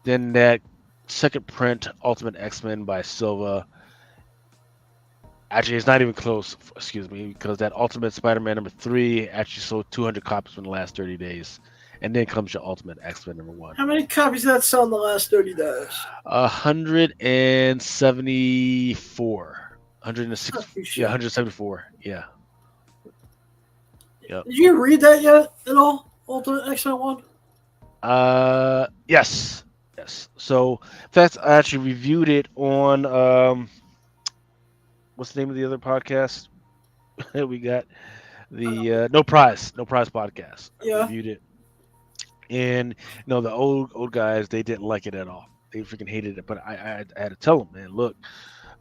Then that second print, Ultimate X-Men by Silva. Actually, it's not even close, excuse me, because that Ultimate Spider-Man #3 actually sold 200 copies in the last 30 days. And then comes your Ultimate X-Men #1. How many copies did that sell in the last 30 days? 174. 106. Holy shit. Yeah, 174. Yeah. Yep. Did you read that yet at all? Ultimate X-Men 1? Yes. So, in fact, I actually reviewed it on what's the name of the other podcast we got? The No Prize podcast. I Yeah. reviewed it, and no, the old guys, they didn't like it at all. They freaking hated it. But I had to tell them, man, look,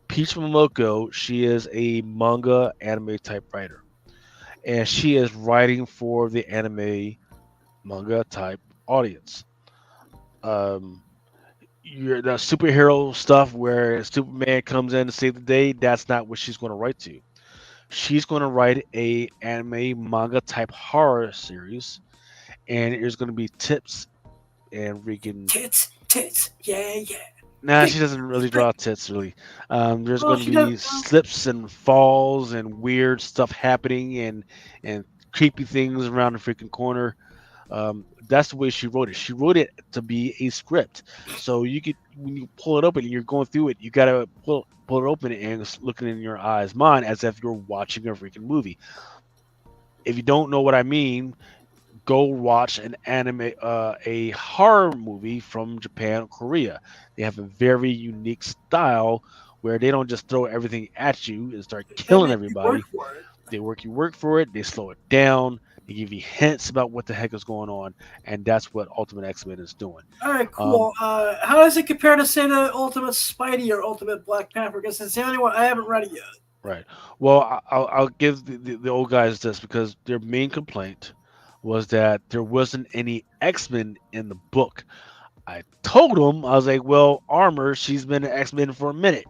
Peach Momoko, she is a manga anime type writer, and she is writing for the anime manga type audience. The superhero stuff where Superman comes in to save the day, that's not what she's going to write to. She's going to write a anime manga type horror series, and there's going to be tips and freaking. Tits. Yeah. Nah, she doesn't really draw tits really. There's Well, going to she be does. slips and falls and weird stuff happening and creepy things around the freaking corner. That's the way she wrote it. She wrote it to be a script, so you could when you pull it open and you're going through it, you gotta pull it open and it's looking in your eyes, mine, as if you're watching a freaking movie. If you don't know what I mean, go watch an anime, a horror movie from Japan or Korea. They have a very unique style where they don't just throw everything at you and start killing They make you everybody. work for it. They you work for it. They slow it down. They give you hints about what the heck is going on, and that's what Ultimate X-Men is doing. All right, cool. How does it compare to, say, the Ultimate Spidey or Ultimate Black Panther? Because it's the only one I haven't read it yet. Right. Well, I'll give the old guys this because their main complaint was that there wasn't any X-Men in the book. I told them, I was like, well, Armor, she's been an X-Men for a minute.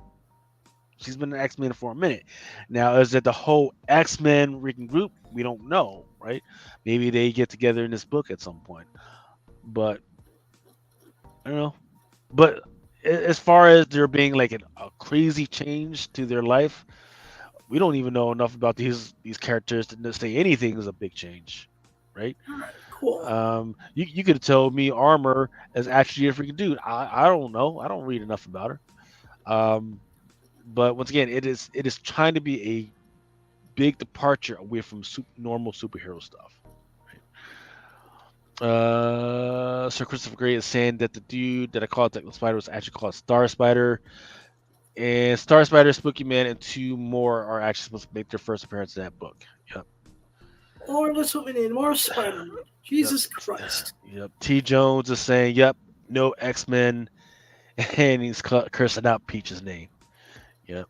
Now, is it the whole X-Men freaking group? We don't know, right? Maybe they get together in this book at some point. But I don't know. But as far as there being like a crazy change to their life, we don't even know enough about these characters to say anything is a big change, right? All right, cool. You could tell me Armor is actually a freaking dude. I don't know. I don't read enough about her. But once again, it is trying to be a big departure away from normal superhero stuff. Sir Christopher Gray is saying that the dude that I called the Spider was actually called Star Spider, and Star Spider, Spooky Man, and two more are actually supposed to make their first appearance in that book. Yep. Or that's what we need. More Spider-Man. Jesus Christ. Yep. T. Jones is saying, "Yep, no X-Men," and he's cursing out Peach's name. Yep.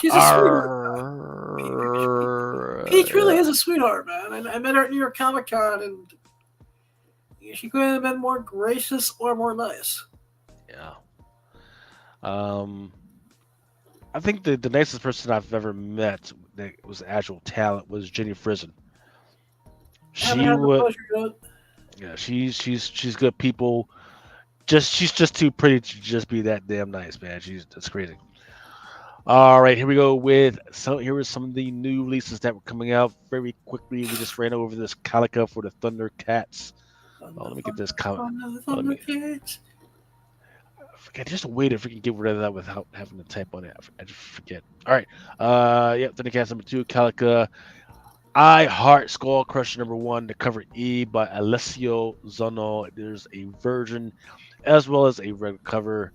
She's a sweetheart. Peach really is a sweetheart, man. I met her at New York Comic Con, and she couldn't have been more gracious or more nice. Yeah. I think the nicest person I've ever met that was actual talent was Jenny Frison. She would, yeah, she's good people. She's just too pretty to just be that damn nice, man. That's crazy. All right, here we go with here are some of the new releases that were coming out very quickly. We just ran over this Calica for the Thundercats. Let me get this comment. Forget, there's a way to freaking get rid of that without having to type on it. I just forget. All right. Yep, Thundercats number 2, Calica. I Heart Skull Crusher number 1, the cover E by Alessio Zono. There's a version as well as a regular cover.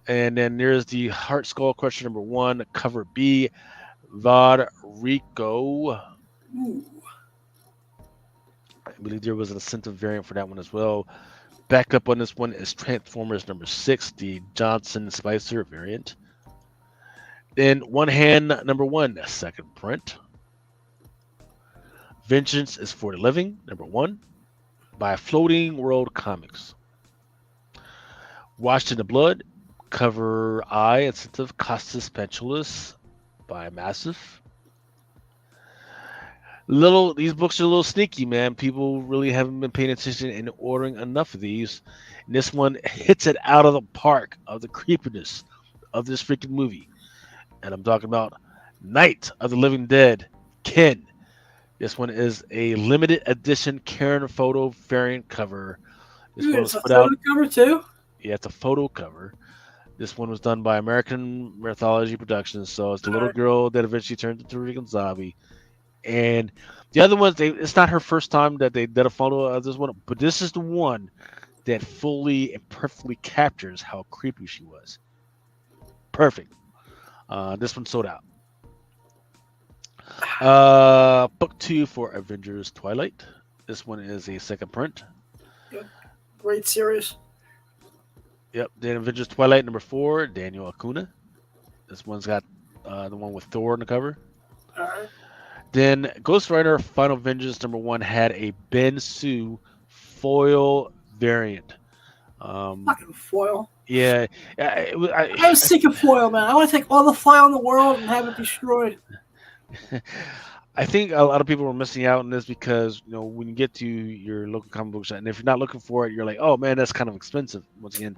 And then there's the Heart Skull Crusher number 1, cover B, Vadrico. I believe there was an incentive variant for that one as well. Backup on this one is Transformers number 6, the Johnson Spicer variant. Then One Hand number 1, second print. Vengeance is for the Living number 1 by Floating World Comics. Washed in the Blood, cover I, incentive Costas Pentulis by Massive. These books are a little sneaky, man. People really haven't been paying attention and ordering enough of these. And this one hits it out of the park of the creepiness of this freaking movie. And I'm talking about Night of the Living Dead, Ken. This one is a limited edition Karen photo variant cover. This one was put out. Cover too? Yeah, it's a photo cover. This one was done by American Mythology Productions. So it's the little girl that eventually turned into a freaking zombie. And the other ones, it's not her first time that they did a photo of this one, but this is the one that fully and perfectly captures how creepy she was. Perfect. This one sold out. Book 2 for Avengers Twilight. This one is a second print. Yep. Great series. Yep. Then Avengers Twilight number 4, Daniel Acuna. This one's got the one with Thor on the cover. All right. Then Ghost Rider Final Vengeance number 1 had a Ben Sue foil variant. Fucking foil. Yeah. I was sick of foil, man. I want to take all the foil in the world and have it destroyed. I think a lot of people are missing out on this because, when you get to your local comic book shop, and if you're not looking for it, you're like, oh man, that's kind of expensive. Once again,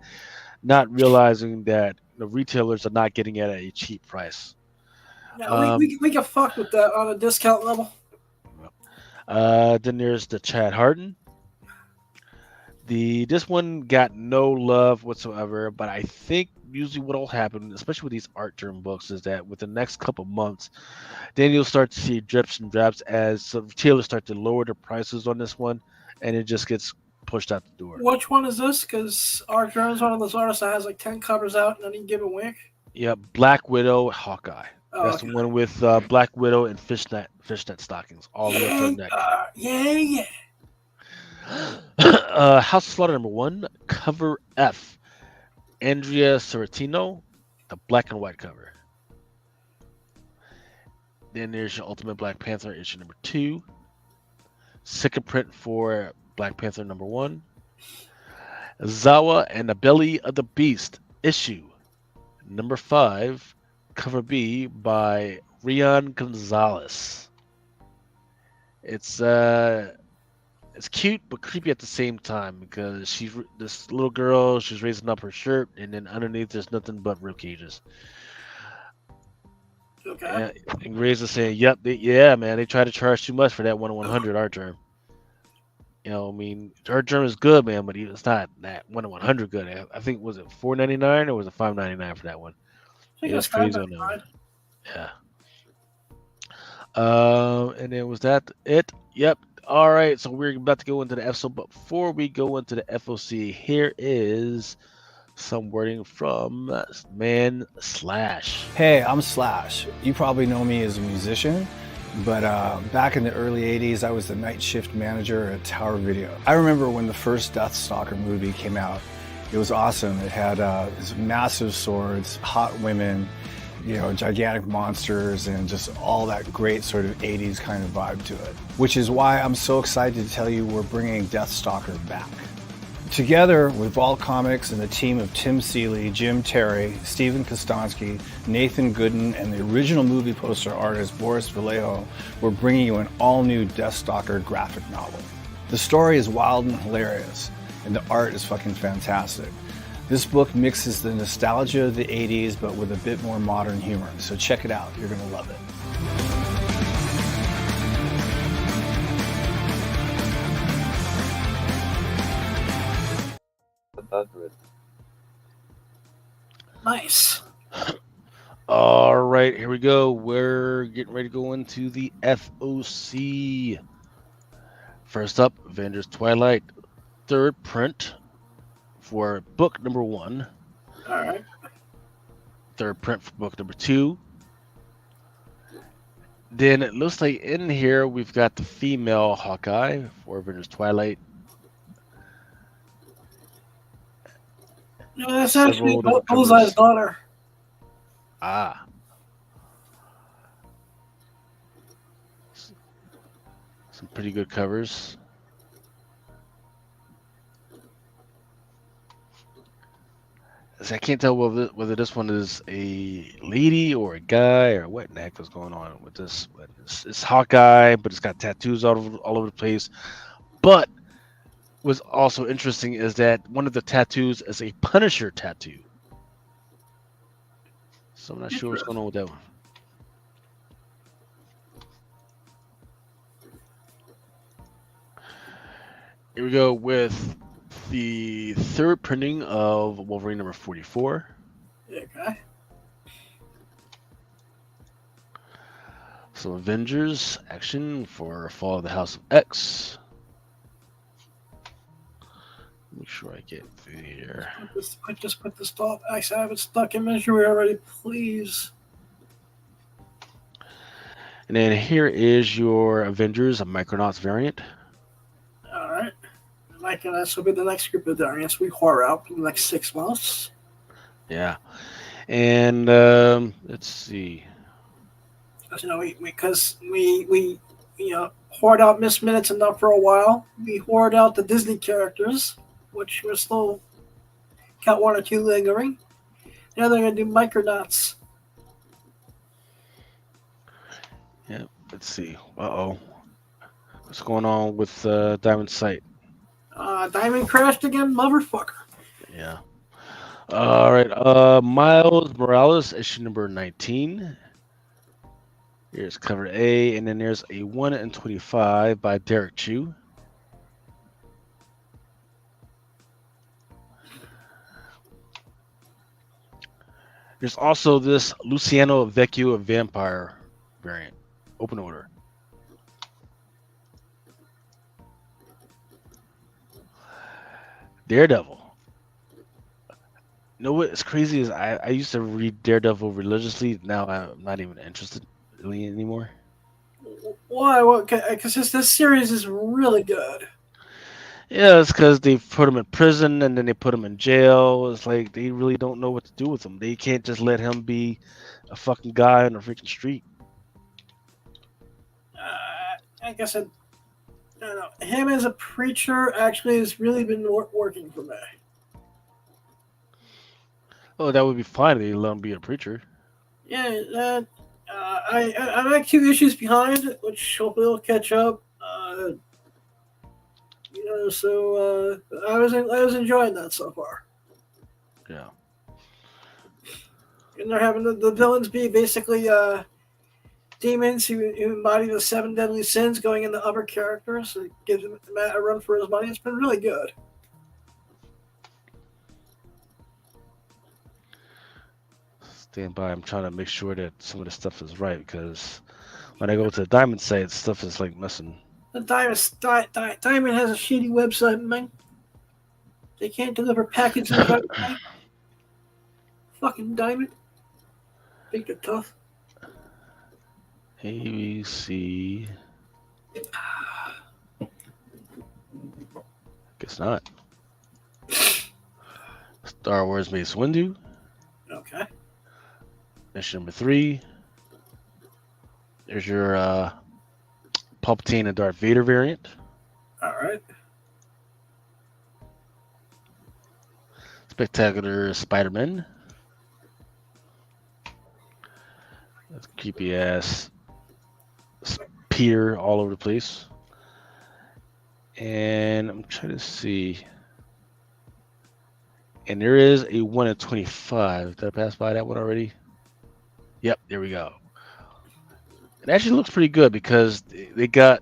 not realizing that the retailers are not getting it at a cheap price. No, we can fuck with that on a discount level. Then there's the Chad Harden. This one got no love whatsoever, but I think usually what will happen, especially with these art term books, is that with the next couple months, then you'll start to see drips and drops as retailers start to lower the prices on this one, and it just gets pushed out the door. Which one is this? Because Art Jones, one of those artists that has like 10 covers out and then he give a wink. Yeah, Black Widow, Hawkeye. That's the one with Black Widow and fishnet stockings all the way up to her neck. Yeah. House of Slaughter number 1, cover F. Andrea Sorrentino, the black and white cover. Then there's your Ultimate Black Panther issue number 2. Second print for Black Panther number 1. Zawa and the Belly of the Beast issue number 5, cover B by Rian Gonzalez. It's it's cute but creepy at the same time because this little girl. She's raising up her shirt, and then underneath there's nothing but rib cages. Okay. And Gray's is saying, "Yep, yeah, man, they try to charge too much for that 1 in 100 art germ. You know, I mean, art germ is good, man, but it's not that 1 in 100 good. I think was it $4.99 or was it $5.99 for that one? I think It was it's kind crazy of on that one. fine. Yeah. And then was that it? Yep. All right. So we're about to go into the episode, but before we go into the FOC, here is some wording from Man Slash. Hey, I'm Slash. You probably know me as a musician, but back in the early 80s, I was the night shift manager at Tower Video. I remember when the first Deathstalker movie came out. It was awesome. It had these massive swords, hot women, gigantic monsters, and just all that great sort of 80s kind of vibe to it. Which is why I'm so excited to tell you we're bringing Deathstalker back. Together with Vault Comics and the team of Tim Seeley, Jim Terry, Stephen Kostonsky, Nathan Gooden, and the original movie poster artist Boris Vallejo, we're bringing you an all-new Deathstalker graphic novel. The story is wild and hilarious, and the art is fucking fantastic. This book mixes the nostalgia of the 80s, but with a bit more modern humor, so check it out. You're gonna love it. Nice. All right, here we go. We're getting ready to go into the FOC. First up, Avengers Twilight, third print for book number 1. All right. Third print for book number 2. Then it looks like in here we've got the female Hawkeye for Avengers Twilight. No, that's actually Several different Bullseye's covers. daughter. Ah. Some pretty good covers. So I can't tell whether this one is a lady or a guy or what in the heck is going on with this. But it's Hawkeye, but it's got tattoos all over the place. But what's also interesting is that one of the tattoos is a Punisher tattoo. So I'm not sure what's going on with that one. Here we go with the third printing of Wolverine number 44. Okay. So Avengers action for Fall of the House of X. Make sure I get through here. Just put the stop. Actually, I have it stuck in misery already. Please. And then here is your Avengers, a Micronauts variant. All right. Like this will be the next group of variants we whore out for the next 6 months. Yeah. And let's see. Because we hoard out Miss Minutes enough for a while. We hoard out the Disney characters, which we're still got 1 or 2 lingering. Now they're gonna do Micronauts. Yeah. Let's see. Uh-oh. What's going on with Diamond Sight? Diamond crashed again, motherfucker. Yeah. All right. Miles Morales, issue number 19. Here's cover A, and then there's a 1 in 25 by Derek Chu. There's also this Luciano Vecchio Vampire variant, open order. Daredevil. You know what's crazy is I used to read Daredevil religiously. Now I'm not even interested really anymore. Why? Because this series is really good. Yeah, it's because they put him in prison and then they put him in jail. It's like they really don't know what to do with him. They can't just let him be a fucking guy on the freaking street. Like I said, I don't know. Him as a preacher actually has really been working for me. Oh, that would be fine if they let him be a preacher. Yeah, I'm like 2 issues behind, which hopefully will catch up. So I was enjoying that so far. Yeah. And they're having the villains be basically demons who embody the 7 deadly sins going into other characters. So it gives Matt a run for his money. It's been really good. Stand by. I'm trying to make sure that some of the stuff is right because when I go to the Diamond site, stuff is like missing. The Diamond has a shitty website, man. They can't deliver packages right away. Fucking Diamond. Think they're tough. ABC. Guess not. Star Wars Mace Windu. Okay. Mission number 3. There's your Palpatine and Darth Vader variant. All right. Spectacular Spider-Man. That's creepy ass Peter all over the place. And I'm trying to see. And there is a 1 in 25. Did I pass by that one already? Yep, there we go. It actually looks pretty good because they got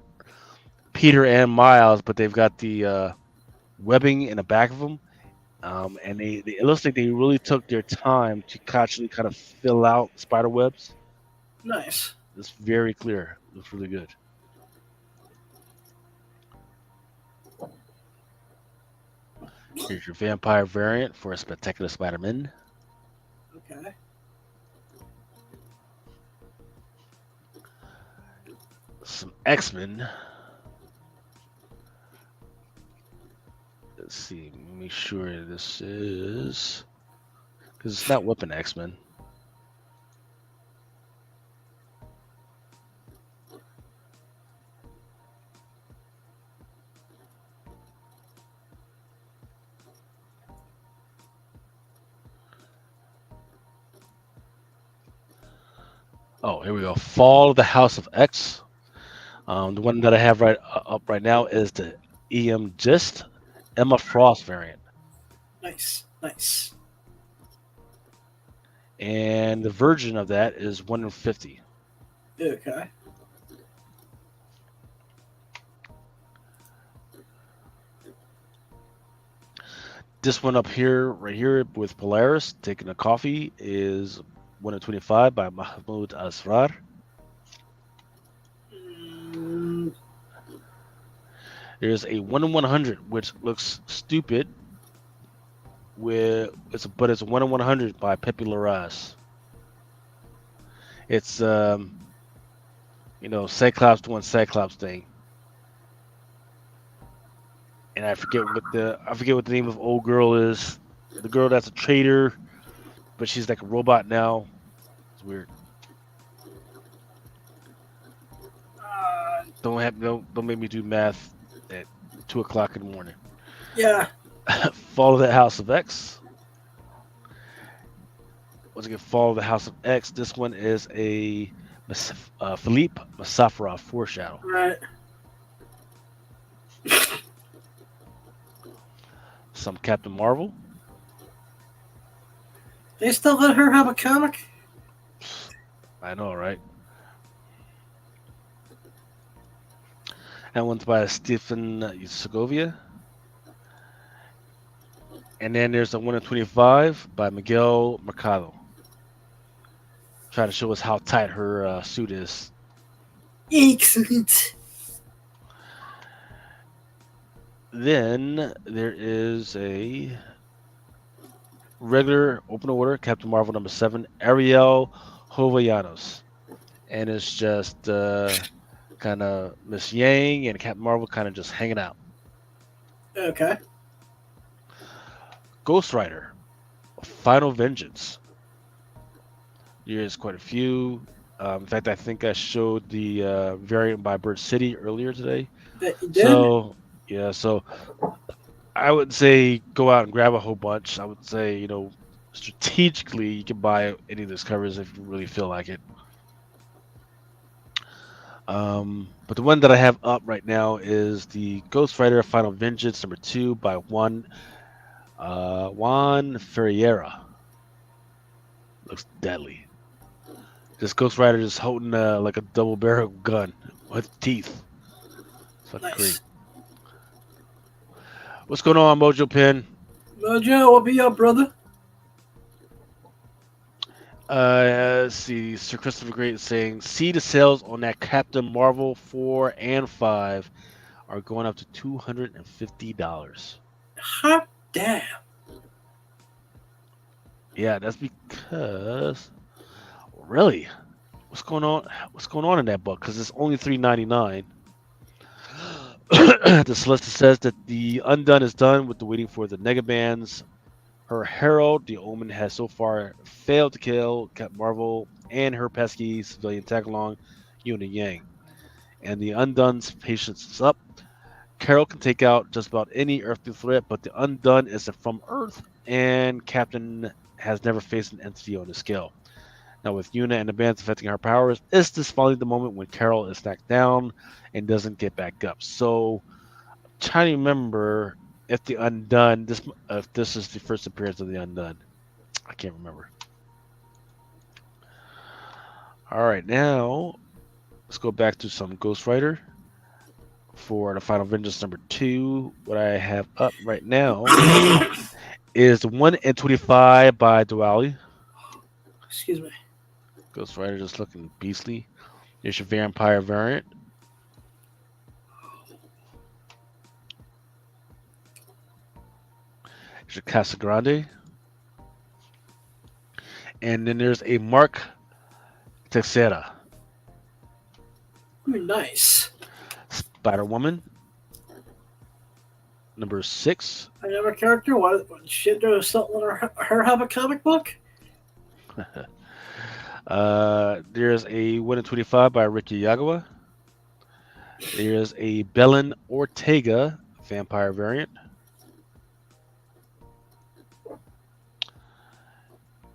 Peter and Miles, but they've got the webbing in the back of them. And it looks like they really took their time to actually kind of fill out spider webs. Nice. It's very clear. Looks really good. Here's your vampire variant for a Spectacular Spider-Man. Okay. Some X-Men. Let's see. Make sure this is because it's not Weapon X-Men. Oh, here we go. Fall of the House of X. The one that I have up right now is the EM Gist Emma Frost variant. Nice. Nice. And the version of that is 1 in 50. Okay. This one up here, right here with Polaris, taking a coffee, is 1 in 25 by Mahmoud Asrar. There's a 1 in 100, which looks stupid. But it's a 1 in 100 by Pepe Larraz. It's Cyclops doing Cyclops thing. And I forget what the name of old girl is. The girl that's a traitor, but she's like a robot now. It's weird. Don't make me do math at 2:00 in the morning. Yeah. Fall of the House of X. Once again, Fall of the House of X. This one is a Philippe Masafra foreshadow. Right. Some Captain Marvel. They still let her have a comic? I know, right? That one's by Stephen Segovia. And then there's a 1 in 25 by Miguel Mercado. Trying to show us how tight her suit is. Excellent. Then there is a regular open order Captain Marvel number 7, Ariel Jovellanos. And it's just kind of Miss Yang and Captain Marvel kind of just hanging out. Okay. Ghost Rider, Final Vengeance. There's quite a few. In fact, I think I showed the variant by Bird City earlier today. That you did? So I would say go out and grab a whole bunch. I would say, strategically, you can buy any of those covers if you really feel like it. But the one that I have up right now is the Ghost Rider Final Vengeance #2 by Juan Ferreira. Looks deadly. This Ghost Rider is holding like a double barrel gun with teeth. It's fucking Nice. great. What's going on, Mojo Pin? Mojo, what be up, brother? Let's see. Sir Christopher Great is saying, see the sales on that Captain Marvel 4 and 5 are going up to $250. Hot damn. Yeah, that's because really, what's going on? What's going on in that book? Because it's only $3.99. The solicitor says that the Undone is done with the waiting for the Negabands. Her herald, the Omen, has so far failed to kill Captain Marvel and her pesky civilian tag-along, Yuna Yang. And the Undone's patience is up. Carol can take out just about any earthly threat, but the Undone isn't from Earth, and Captain has never faced an entity on the scale. Now, with Yuna and the bands affecting her powers, is this finally the moment when Carol is knocked down and doesn't get back up? So, I'm trying to remember if the Undone, if this is the first appearance of the Undone. I can't remember. All right, now let's go back to some Ghost Rider for the Final Vengeance #2. What I have up right now is 1 and 25 by Duali. Excuse me. Ghost Rider just looking beastly. Here's your vampire variant. Here's your Casa Grande. And then there's a Mark Texera. Ooh, nice. Spider Woman. #6. Another character? What shit, does something her have a comic book? There's a 1 and 25 by Ricky Yagawa. There's a Belen Ortega vampire variant.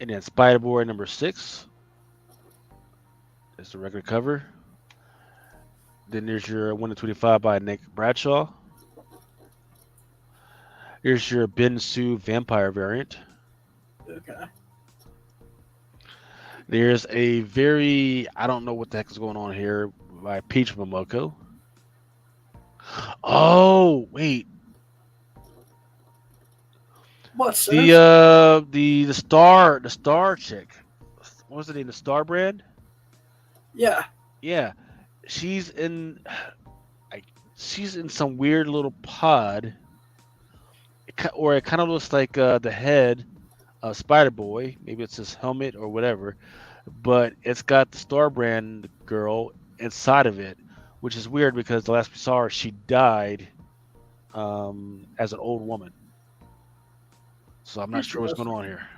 And then Spider Boy #6. That's the regular cover. Then there's your 1 and 25 by Nick Bradshaw. Here's your Ben Sue vampire variant. Okay. There's a I don't know what the heck is going on here, by Peach Momoko. Oh, wait. What's The star chick. What was it in the Star brand? Yeah. Yeah. She's in some weird little pod. It kind of looks like the head of Spider Boy. Maybe it's his helmet or whatever. But it's got the Star brand girl inside of it, which is weird because the last we saw her, she died as an old woman. So I'm not sure what's going on here.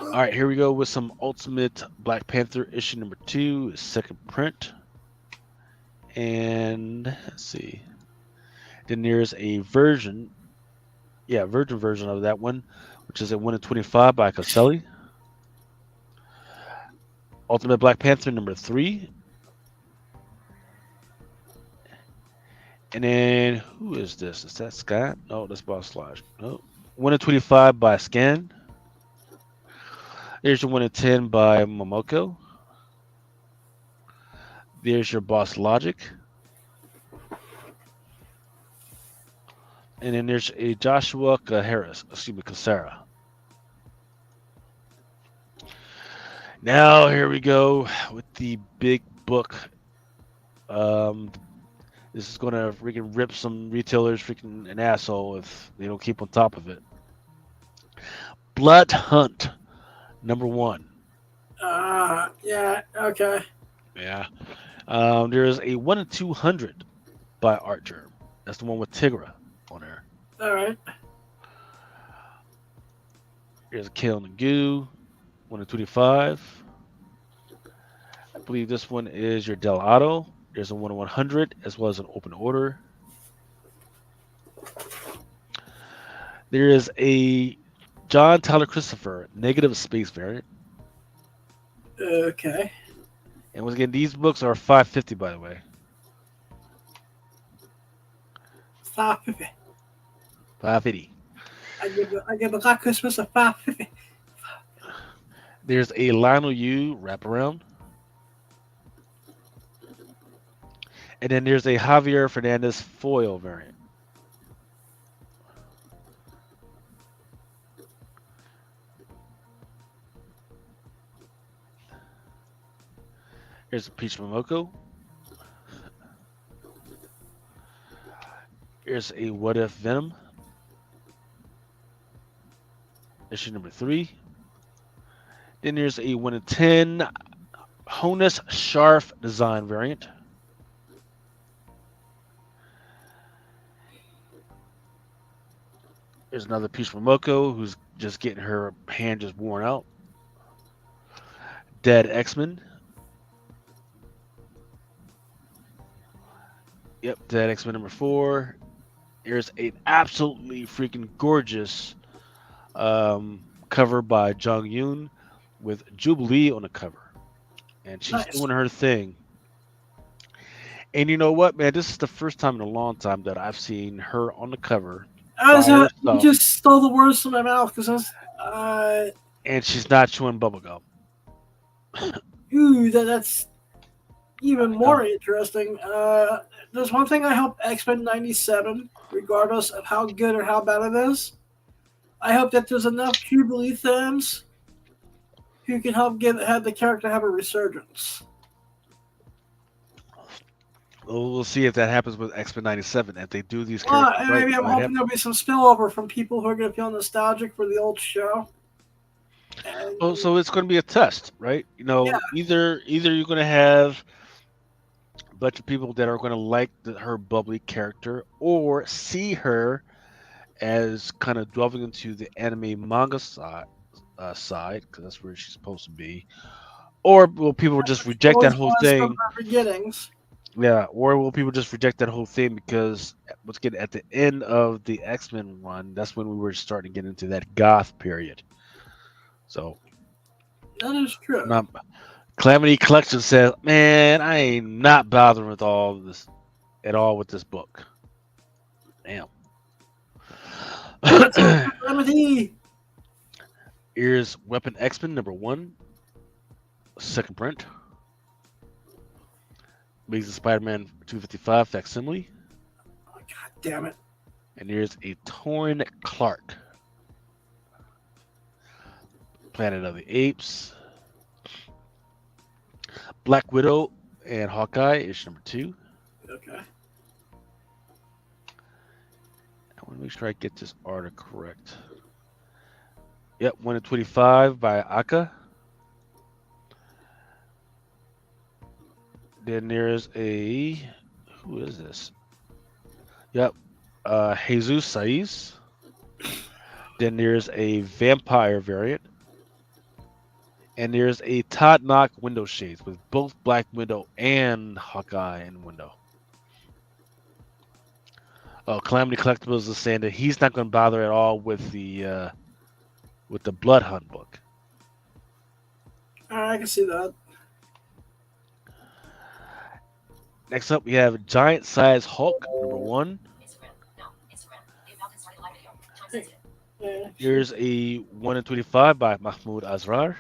All right, here we go with some Ultimate Black Panther issue #2, second print. And let's see. Then there's a virgin version of that one, which is a 1 and 25 by Caselli. Ultimate Black Panther #3. And then who is this? Is that Scott? No, that's Boss Slash. No. 1 and 25 by Scan. There's your 1 and 10 by Momoko. There's your Boss Logic. And then there's a Joshua Cassara. Now here we go with the big book. This is gonna freaking rip some retailers freaking an asshole if they don't keep on top of it. Blood Hunt #1. Yeah, okay. Yeah. There is a 1 and 200 by Art Germ. That's the one with Tigra on there. All right. Here's a Kale and Goo, 1 and 25. I believe this one is your Del Auto. There's a 1 and 100 as well as an open order. There is a John Tyler Christopher negative space variant. Okay. And once again, these books are $5.50, by the way. $5.50. $5.50. I give a Black Christmas a $5.50. There's a Lionel U wraparound. And then there's a Javier Fernandez foil variant. Here's a Peach Momoko. Here's a What If Venom. Issue number 3. Then there's a 1 in 10 Honus Sharf design variant. There's another Peach Momoko who's just getting her hand just worn out. Dead X-Men. Yep, Dead X-Men number 4. Here's an absolutely freaking gorgeous cover by Jung Yoon with Jubilee on the cover. And she's Nice. doing her thing. And you know what, man? This is the first time in a long time that I've seen her on the cover. You herself. just stole the words from my mouth because And she's not chewing bubblegum. that's even more interesting. There's one thing I hope X-Men 97, regardless of how good or how bad it is, I hope that there's enough Jubilee fans who can help have the character have a resurgence. We'll see if that happens with X-Men 97. If they do these characters right, Maybe I'm hoping there'll be some spillover from people who are going to feel nostalgic for the old show. And, so it's going to be a test, right? You know, Yeah. either you're going to have a bunch of people that are going to like her bubbly character, or see her as kind of delving into the anime manga side, because that's where she's supposed to be, or will people just reject that whole thing? From her beginnings. Yeah, or will people just reject that whole thing because let's get at the end of the X-Men run, that's when we were starting to get into that goth period. So That is true. Calamity Collection says, man, I ain't not bothering with all of this at all with this book. Damn. Remedy. Here's Weapon X-Men number 1, second print. Amazing Spider-Man 255 facsimile. Oh, God damn it. And here's a torn Clark. Planet of the Apes. Black Widow and Hawkeye, issue number 2. Okay. I want to make sure I get this order correct. Yep, 1 in 25 by Aka. Then there's a... Who is this? Yep. Jesus Saiz. Then there's a vampire variant. And there's a Todd Knock window shades with both Black Widow and Hawkeye in window. Oh, Calamity Collectibles is saying that he's not going to bother at all with the Blood Hunt book. All right, I can see that. Next up, we have Giant Size Hulk number 1. Yeah. Here's a 1 in 25 by Mahmoud Azrar.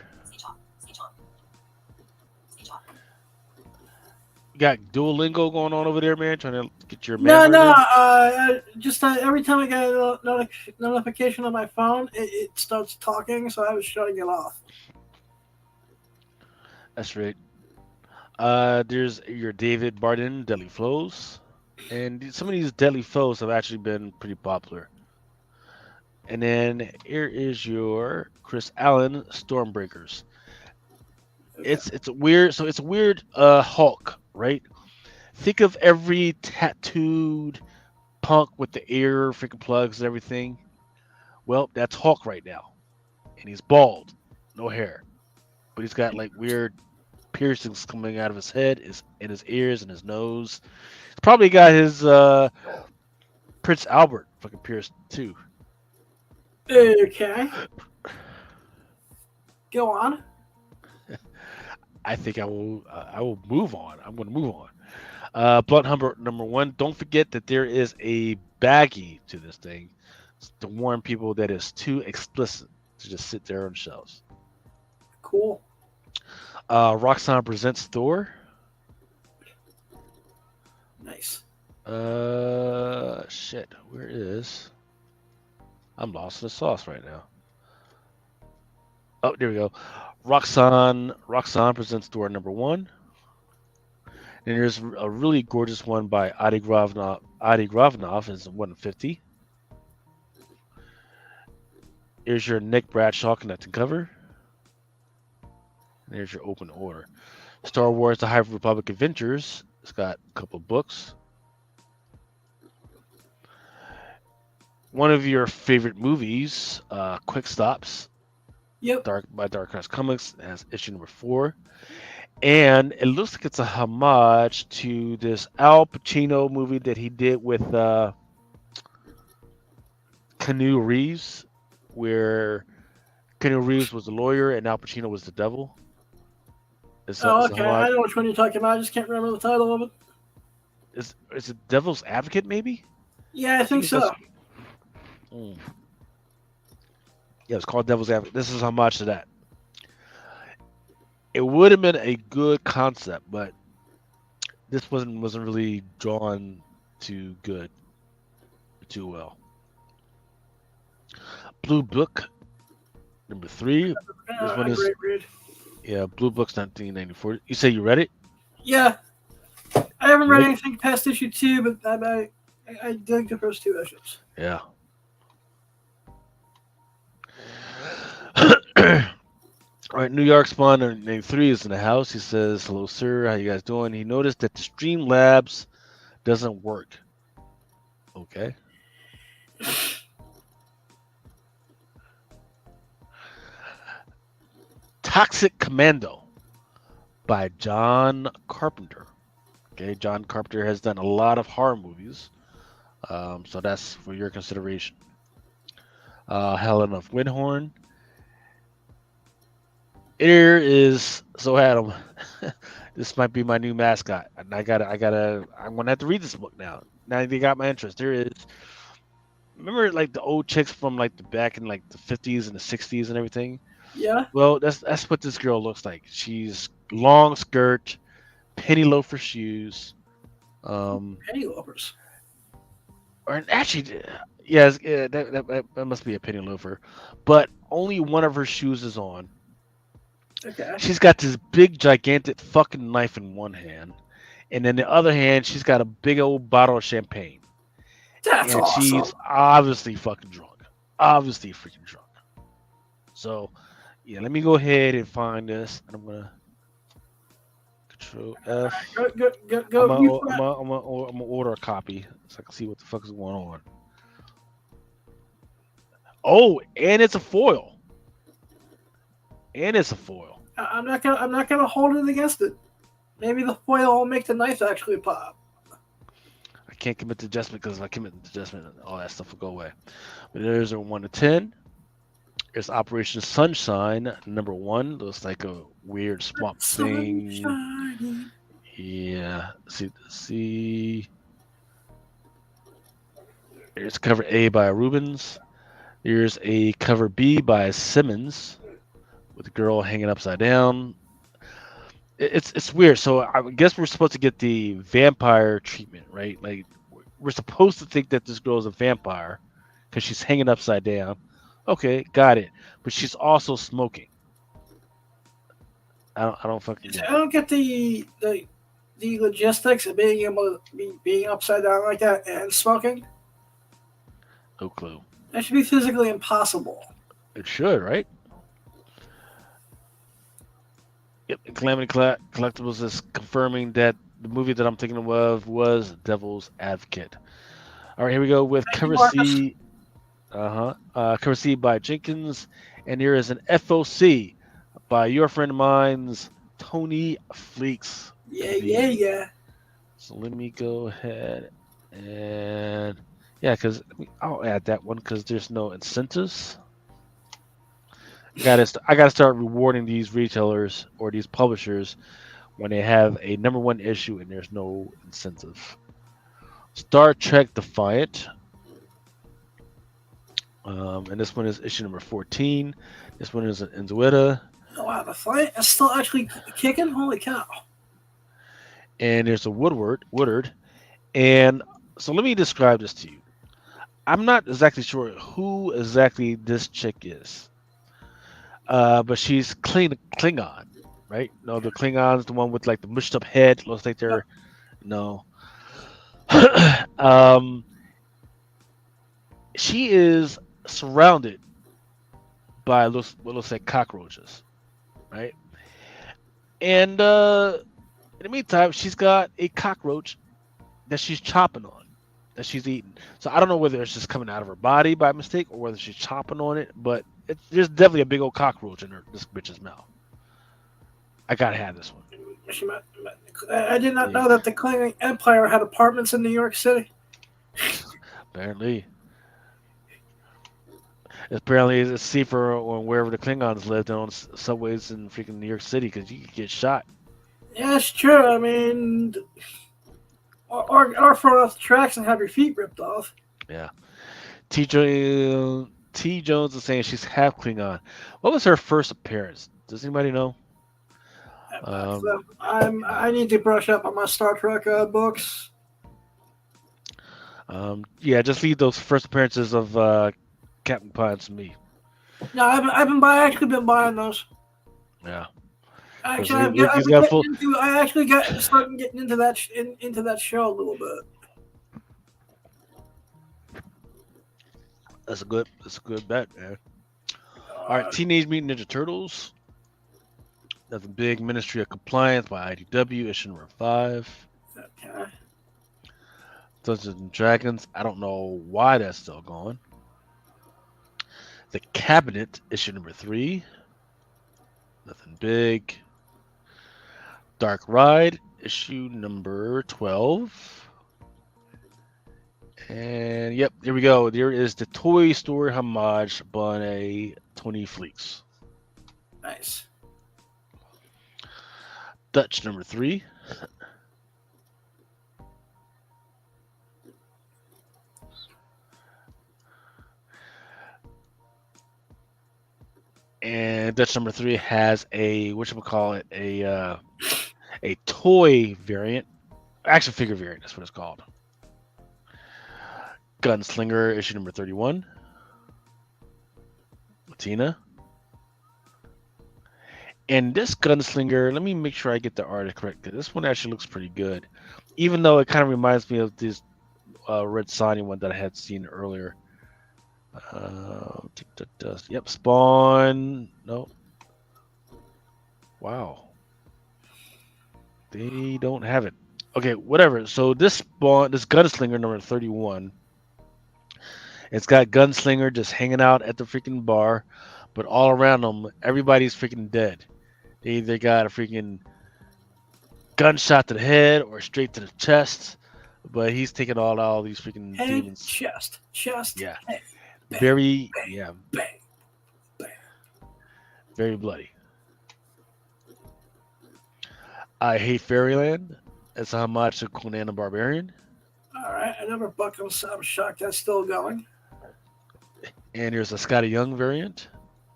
You got Duolingo going on over there, man, trying to get your Just every time I get a notification on my phone, it starts talking, so I was shutting it off. That's right. There's your David Barden Deadly Flows, and some of these Deadly Flows have actually been pretty popular. And then here is your Chris Allen Stormbreakers. Okay. It's a weird Hulk, right? Think of every tattooed punk with the ear freaking plugs and everything. Well, that's Hulk right now, and he's bald, no hair, but he's got like weird piercings coming out of his head, in his ears, and his nose. He's probably got his Prince Albert fucking pierced too. Okay. Go on. I think I will move on. I'm going to move on. Blunt number one. Don't forget that there is a baggie to this thing to warn people that it's too explicit to just sit there on shelves. Cool. Roxanne presents Thor. Nice. Shit. Where is? I'm lost in the sauce right now. Oh, there we go. Roxanne presents Thor number one. And there's a really gorgeous one by Adi Gravnov is 150. Here's your Nick Bradshaw connecting cover. And there's your open order. Star Wars: The High Republic Adventures. It's got a couple of books. One of your favorite movies, Quick Stops. Yep. Dark Horse Comics has issue number 4. And it looks like it's a homage to this Al Pacino movie that he did with Keanu Reeves, where Keanu Reeves was the lawyer and Al Pacino was the devil. Okay. I know which one you're talking about. I just can't remember the title of it. Is it Devil's Advocate, maybe? Yeah, I think so. Yeah, it's called Devil's Advocate. This is homage to that. It would have been a good concept, but this wasn't really drawn too well. Blue Book number 3. This one is great read. Yeah, Blue Book's 1994. You say you read it? Yeah, I haven't read anything past issue 2, but I dig the first 2 issues. Yeah. All right, New York Spawn name 3 is in the house. He says, "Hello, sir. How you guys doing?" He noticed that the Streamlabs doesn't work. Okay. Toxic Commando by John Carpenter. Okay, John Carpenter has done a lot of horror movies, so that's for your consideration. Helen of Windhorn. Here is Adam. This might be my new mascot, and I'm gonna have to read this book now. Now they got my interest. There is. Remember, like the old chicks from like the back in like the 50s and the 60s and everything. Yeah. Well, that's what this girl looks like. She's long skirt, penny loafer shoes. Penny loafers. Or actually, yes, yeah, that must be a penny loafer. But only one of her shoes is on. Okay. She's got this big, gigantic fucking knife in one hand, and in the other hand, she's got a big old bottle of champagne. That's and awesome. She's obviously fucking drunk. Obviously freaking drunk. So, yeah, let me go ahead and find this, and I'm gonna Control F. Go. I'm gonna order a copy so I can see what the fuck is going on. Oh, and it's a foil. I'm not gonna hold it against it. Maybe the foil will make the knife actually pop. I can't commit to adjustment because if I commit to adjustment, all that stuff will go away. But there's a 1 to 10. There's Operation Sunshine number 1. Looks like a weird swamp thing. Sunshine. Yeah. See. There's cover A by Rubens. There's a cover B by Simmons with the girl hanging upside down. It's weird. So I guess we're supposed to get the vampire treatment, right? Like we're supposed to think that this girl is a vampire because she's hanging upside down. Okay, got it. But she's also smoking. I don't fucking get it. I don't get the logistics of being able to being upside down like that and smoking. No clue. That should be physically impossible. It should, right? Yep. Calamity Collectibles is confirming that the movie that I'm thinking of was Devil's Advocate. All right, here we go with cover C. Cover C by Jenkins, and here is an FOC by your friend of mine's Tony Fleeks. Yeah. So let me go ahead and because I'll add that one because there's no incentives. I gotta start rewarding these retailers or these publishers when they have a #1 issue and there's no incentive. Star Trek Defiant. And this one is issue number 14. This one is an Intuita. Oh, wow, the fight is still actually kicking? Holy cow. And there's a Woodard. And so let me describe this to you. I'm not exactly sure who exactly this chick is. But she's Klingon, right? No, the Klingon's the one with like the mushed up head. Looks like they're no. She is surrounded by what looks like cockroaches, right? And in the meantime, she's got a cockroach that she's chopping on, that she's eating. So I don't know whether it's just coming out of her body by mistake or whether she's chopping on it, but there's definitely a big old cockroach in this bitch's mouth. I gotta have this one. I did not know that the Klingon Empire had apartments in New York City. Apparently. Apparently, it's safer on wherever the Klingons lived on subways in freaking New York City because you could get shot. Yeah, it's true. I mean, or fall off the tracks and have your feet ripped off. Yeah. T. Jones is saying she's half Klingon. What was her first appearance? Does anybody know? I need to brush up on my Star Trek books. Yeah, just leave those first appearances of Captain Pines to me. No, I actually been buying those. Yeah. Actually, I actually got starting getting into that show a little bit. That's a good bet, man. All right, Teenage Mutant Ninja Turtles. That's a big Ministry of Compliance by IDW, issue number 5. Okay. Dungeons and Dragons. I don't know why that's still going. The Cabinet, issue number 3. Nothing big. Dark Ride, issue number 12. And yep, here we go. There is the Toy Story homage by Tony Fleeks. Nice. Dutch number 3. And Dutch number 3 has a a toy variant, action figure variant. That's what it's called. Gunslinger issue number 31. Latina. And this Gunslinger, let me make sure I get the art correct. This one actually looks pretty good, even though it kind of reminds me of this Red Sonny one that I had seen earlier. Yep, Spawn. No. Wow. They don't have it. Okay, whatever. So this Gunslinger number 31. It's got Gunslinger just hanging out at the freaking bar, but all around them, everybody's freaking dead. They either got a freaking gunshot to the head or straight to the chest, but he's taking all these freaking head, demons. Chest. Yeah. Head, bang, Very, bang, yeah. Bang. Very bloody. I Hate Fairyland. It's a homage to Conan the Barbarian. All right, another book. I'm shocked that's still going. And there's a Scotty Young variant.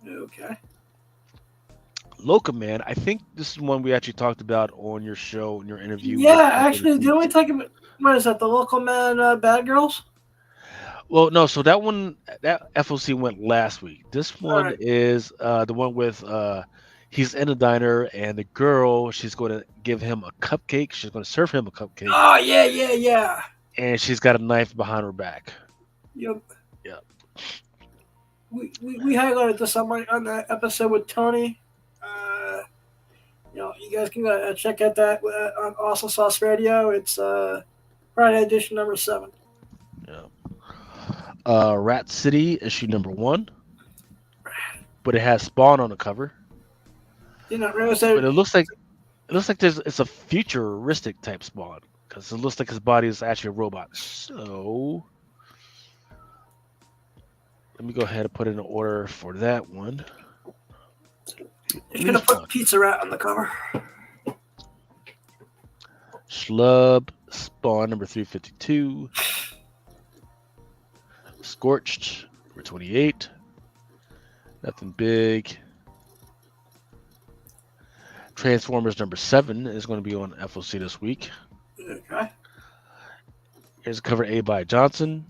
Okay. Loca Man. I think this is one we actually talked about on your show, in your interview. Yeah, actually, didn't we talk about, what is that, the Local Man Bad Girls? Well, no, so that FOC went last week. This one is the one with he's in a diner and the girl, she's going to give him a cupcake. She's going to serve him a cupcake. Oh, yeah. And she's got a knife behind her back. Yep. Yep. We highlighted this on that episode with Tony. You guys can check out that on Awesome Sauce Radio. It's Friday edition number 7. Yeah. Rat City issue number 1, but it has Spawn on the cover. Did not realize that. But it looks like it's a futuristic type Spawn because it looks like his body is actually a robot. So let me go ahead and put in an order for that one. You should have put Pizza Rat on the cover. Schlub, Spawn number 352. Scorched, number 28. Nothing big. Transformers number 7 is going to be on FOC this week. Okay. Here's a cover A by Johnson.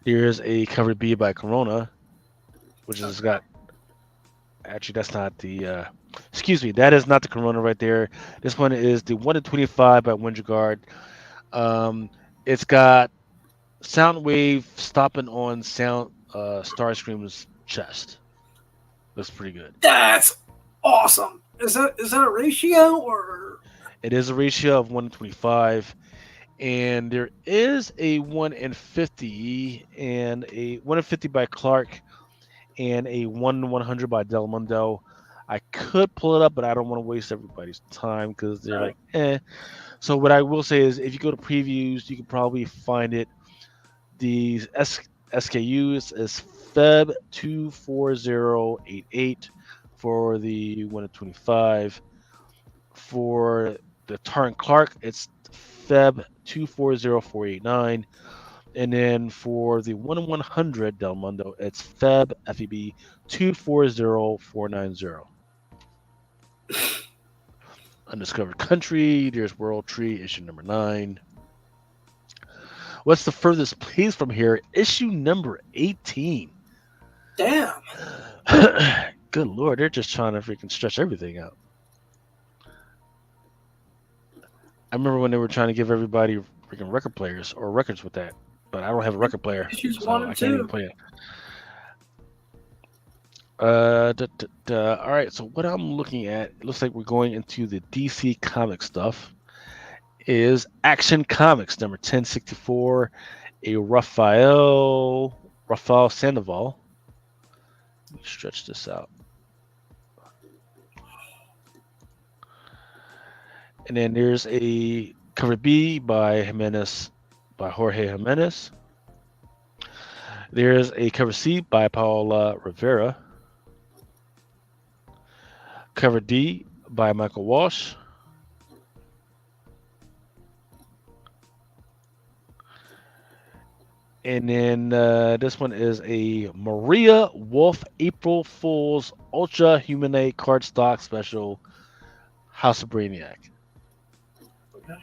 Here's a cover B by Corona, which has got. Actually, that's not the. Excuse me, that is not the Corona right there. This one is the 1 in 25 by Winterguard. It's got Soundwave stopping on Starscream's chest. Looks pretty good. That's awesome. Is that a ratio or? It is a ratio of 1 in 25, and there is a 1 in 50 and a 1 in 50 by Clark, and a 1 in 100 by Del Mundo. I could pull it up, but I don't want to waste everybody's time because they're like, eh. So what I will say is, if you go to previews, you can probably find it. The SKU is Feb 24088 for the 1 in 25. For the Tarn Clark, it's Feb 240489. And then for the 1 in 100 Del Mundo, it's Feb 240490. Undiscovered Country, there's World Tree, issue number 9. What's the furthest place from here? Issue number 18. Damn. Good Lord, they're just trying to freaking stretch everything out. I remember when they were trying to give everybody freaking record players or records with that, but I don't have a record player, Issues so 1 I and can't 2. even play it. All right, so what I'm looking at, it looks like we're going into the DC comic stuff, is Action Comics number 1064, a Rafael Sandoval. Let me stretch this out. And then there's a cover B by Jorge Jimenez. There's a cover C by Paula Rivera. Cover D by Michael Walsh. And then this one is a Maria Wolf April Fool's Ultra Humanate cardstock special, House of Brainiac. Okay.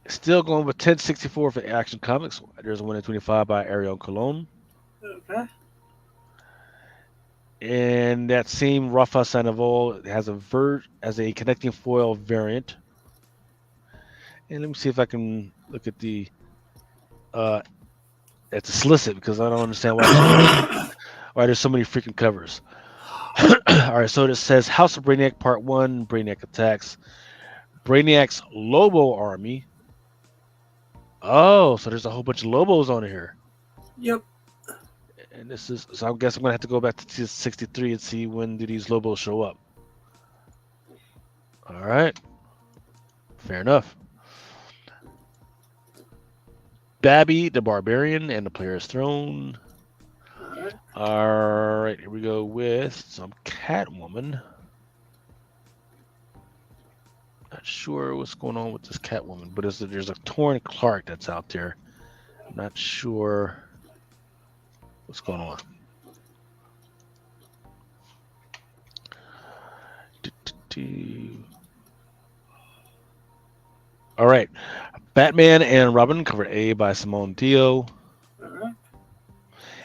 Still going with 1064 for Action Comics. There's a 1 in 25 by Ariel Colon. Okay. And that same Rafa Sandoval has a connecting foil variant. And let me see if I can look at the at the solicit, because I don't understand why there's so many freaking covers. All right, so it says House of Brainiac Part 1, Brainiac Attacks, Brainiac's Lobo Army. Oh, so there's a whole bunch of Lobos on here. Yep. And this is, so I guess I'm gonna have to go back to 63 and see when do these Lobos show up. All right, fair enough. Babby the Barbarian and the Player's Throne. All right, here we go with some Catwoman. Not sure what's going on with this Catwoman, but there's a Torn Clark that's out there. I'm not sure what's going on. All right, Batman and Robin, cover A by Simone Dio.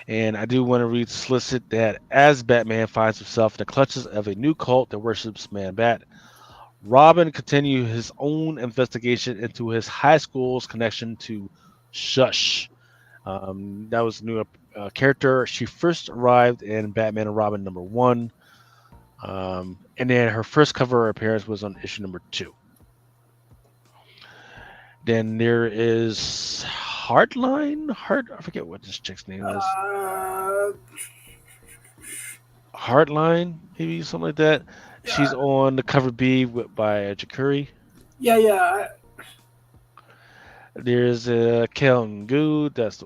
And I do want to read solicit that as Batman finds himself in the clutches of a new cult that worships Man-Bat, Robin continues his own investigation into his high school's connection to Shush. That was a new character. She first arrived in Batman and Robin number 1. And then her first cover appearance was on issue number 2. Then there is Hardline? I forget what this chick's name is. Hardline, maybe something like that. Yeah. She's on the cover B by Jakuri. Yeah. There's Kel and Goo. That's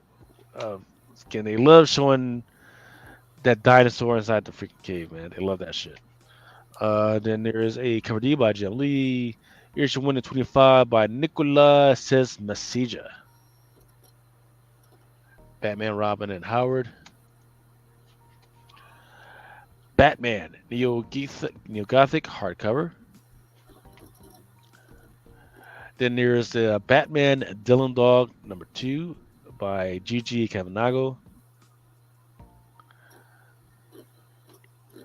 again, they love showing that dinosaur inside the freaking cave, man. They love that shit. Then there is a cover D by Jim Lee. Issue 1 to 25 by Nicola Says Masija. Batman, Robin, and Howard. Batman, Neo-Gothic hardcover. Then there's the Batman Dylan Dog number 2 by Gigi Cavanago.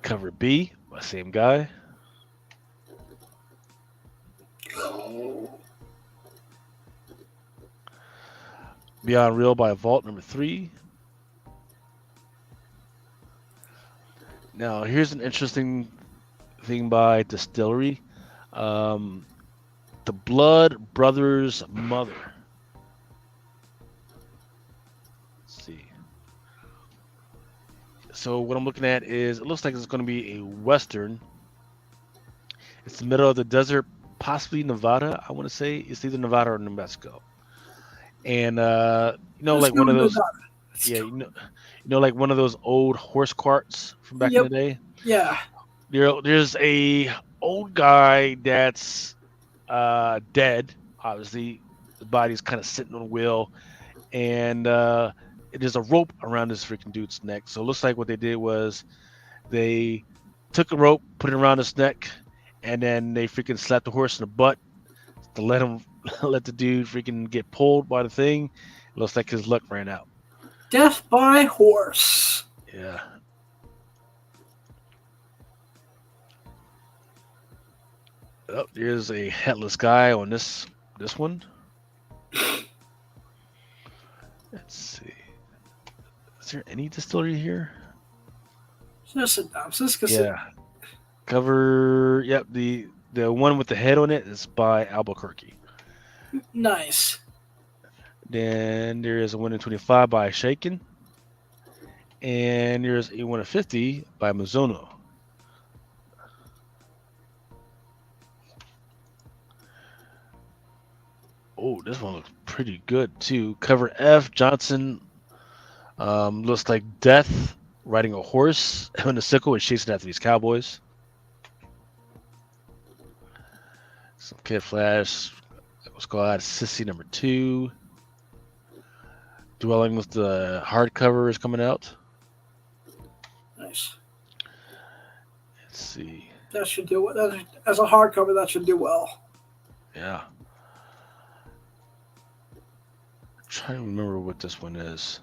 Cover B by same guy. Beyond Real by Vault number 3. Now here's an interesting thing by Distillery. The Blood Brothers Mother. Let's see. So what I'm looking at is it looks like it's going to be a Western. It's the middle of the desert, possibly Nevada. I want to say it's either Nevada or New Mexico. And like one of those, like one of those old horse carts from back in the day. Yeah. There's a old guy that's dead. Obviously, the body's kind of sitting on a wheel, and there's a rope around this freaking dude's neck. So it looks like what they did was they took a rope, put it around his neck, and then they freaking slapped the horse in the butt to let the dude freaking get pulled by the thing. It looks like his luck ran out. Death by horse. Yeah. Oh, there's a headless guy on this one. Let's see. Is there any Distillery here? Just a synopsis. Yeah. Cover. Yep. The one with the head on it is by Albuquerque. Nice. Then there is a 1 in 25 by Shaken. And there's a 1 in 50 by Mizuno. Oh, this one looks pretty good too. Cover F, Johnson. Looks like Death riding a horse on a sickle and chasing after these cowboys. Some Kid Flash. Let's go out Sissy number 2. Dwelling with the hardcover is coming out. Nice. Let's see. That should do it. As a hardcover, that should do well. Yeah. I'm trying to remember what this one is.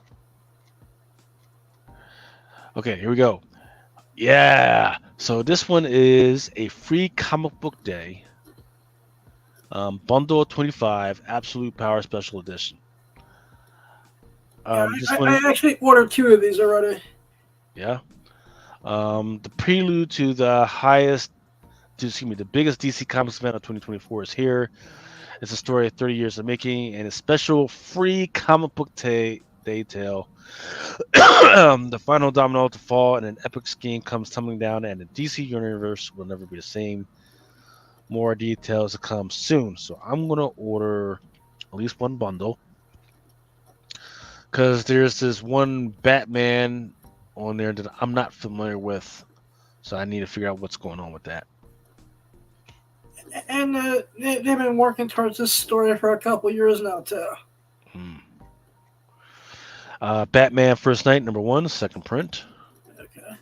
Okay, here we go. Yeah. So this one is a free comic book day. Bundle 25 Absolute Power Special Edition. I actually ordered 2 of these already. Yeah. The prelude to the biggest DC Comics event of 2024 is here. It's a story of 30 years of making and a special free comic book day tale. The final domino to fall and an epic scheme comes tumbling down, and the DC universe will never be the same. More details to come soon. So I'm going to order at least 1 bundle. Because there's this one Batman on there that I'm not familiar with. So I need to figure out what's going on with that. And they've been working towards this story for a couple years now, too. Batman First Night, number 1, second print. Okay.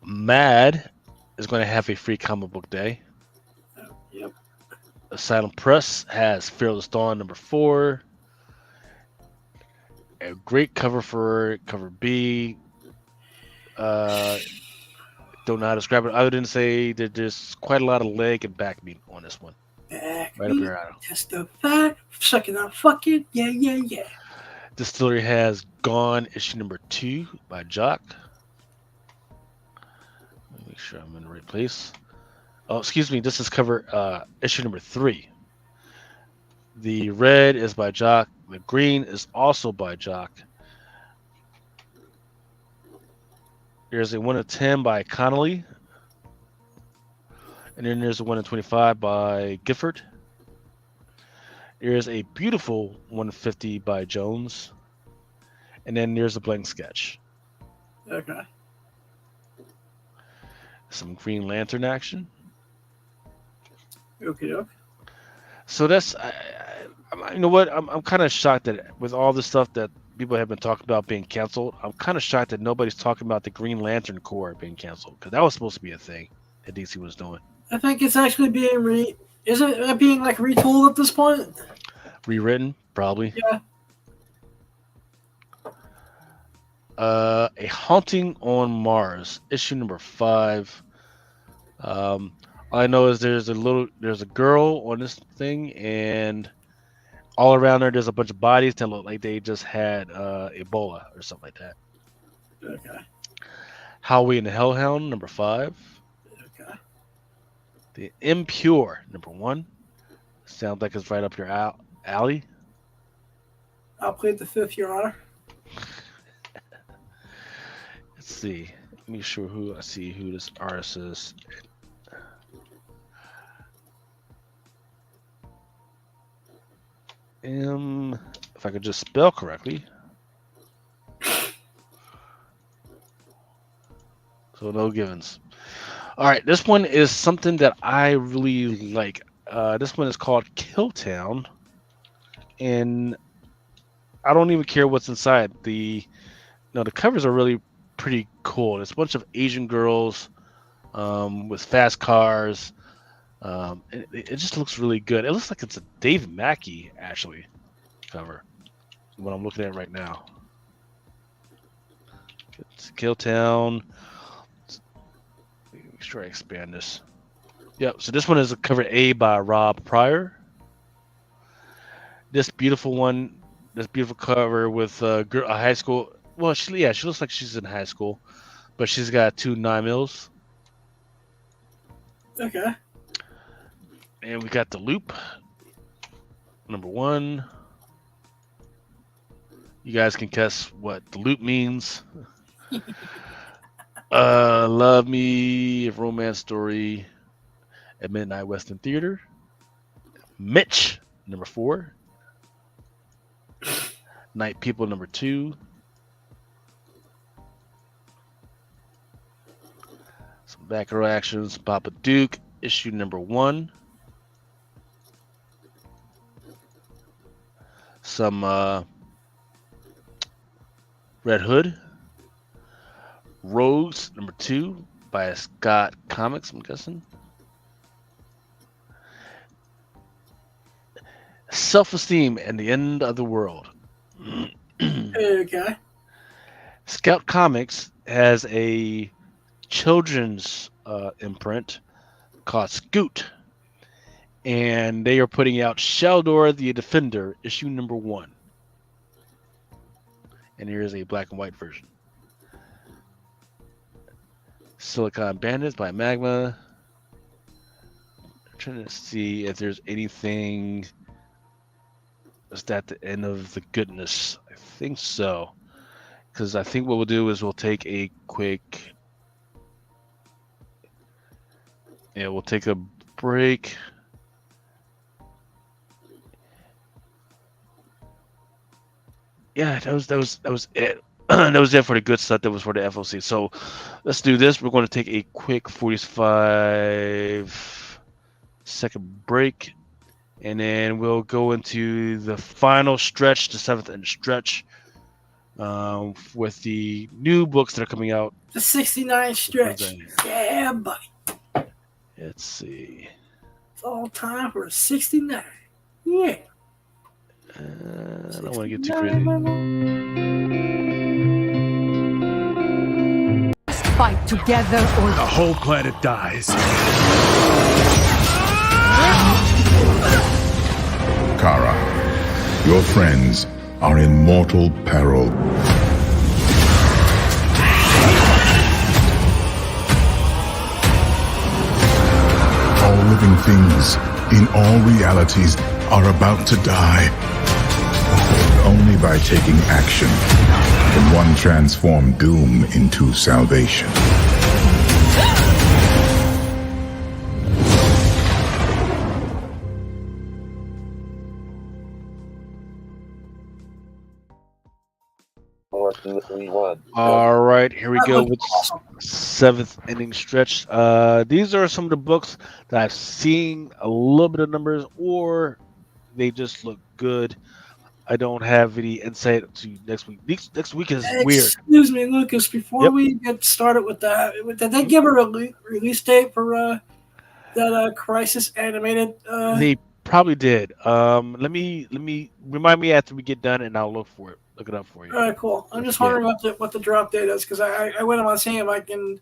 Mad is going to have a free comic book day. Yep. Asylum Press has Fearless Dawn, number 4. A great cover for cover B. Don't know how to describe it other than say that there's quite a lot of leg and back meat on this one. Back right up your alley. Testify, sucking on fucking, yeah. Distillery has Gone, issue number 2 by Jock. Let me make sure I'm in the right place. Oh, excuse me. This is cover issue number 3. The red is by Jock. The green is also by Jock. There's a 1 of 10 by Connolly. And then there's a 1 of 25 by Gifford. There's a beautiful 150 by Jones. And then there's a blank sketch. Okay. Some Green Lantern action. Okay. Okay. So that's, you know what? I'm kind of shocked that with all the stuff that people have been talking about being canceled, I'm kind of shocked that nobody's talking about the Green Lantern Corps being canceled, because that was supposed to be a thing that DC was doing. I think it's actually being Isn't it being like retooled at this point? Rewritten, probably. Yeah. A Haunting on Mars, issue number 5. All I know is there's a girl on this thing, and all around her there's a bunch of bodies that look like they just had Ebola or something like that. Okay. Howie and the Hellhound, number 5. Okay. The Impure, number 1. Sounds like it's right up your alley. I'll plead the fifth, Your Honor. Let's see. Let me show who this artist is. If I could just spell correctly. So no givens. All right, this one is something that I really like. This one is called Kill Town, and I don't even care what's inside. The covers are really pretty cool. It's a bunch of Asian girls with fast cars. It just looks really good. It looks like it's a Dave Mackey actually cover. What I'm looking at right now. It's Kill Town. Make sure I expand this. Yep. So this one is a cover A by Rob Pryor. This beautiful cover with a high school. Well, she looks like she's in high school, but she's got 2 9mm. Okay. And we got the Loop, number 1. You guys can guess what the Loop means. Love Me, Romance Story at Midnight Western Theater. Mitch, number 4. Night People, number 2. Some back row actions. Papa Duke, issue number 1. Some Red Hood. Rose, number 2, by Scott Comics, I'm guessing. Self-Esteem and the End of the World. Okay. Scout Comics has a children's imprint called Scoot, and they are putting out Sheldor the Defender, issue number 1. And here's a black and white version. Silicon Bandits by Magma. I'm trying to see if there's anything. Is that the end of the goodness? I think so. Because I think what we'll do is we'll take a quick. Yeah, we'll take a break. Yeah, that was it. That was it for the good stuff. That was for the FOC. So let's do this. We're going to take a quick 45-second break, and then we'll go into the final stretch, the 7th end stretch, with the new books that are coming out. The 69 stretch. Yeah, buddy. Let's see. It's all time for a 69. Yeah. I don't want to get too crazy. Fight together or The whole planet dies. Kara, your friends are in mortal peril. All living things in all realities are about to die. Only by taking action can one transform doom into salvation. All right, here we That go looks with awesome. seventh inning stretch. These are some of the books that I've seen a little bit of numbers, or they just look good. I don't have any insight to next week. Next week is weird. Excuse me, Lucas. Before Yep. we get started with that, did they give a release date for that Crisis animated? They probably did. Let me remind me after we get done, and I'll look for it. Look it up for you. All right, cool. I'm Don't just forget. wondering what the drop date is because I went on seeing if I can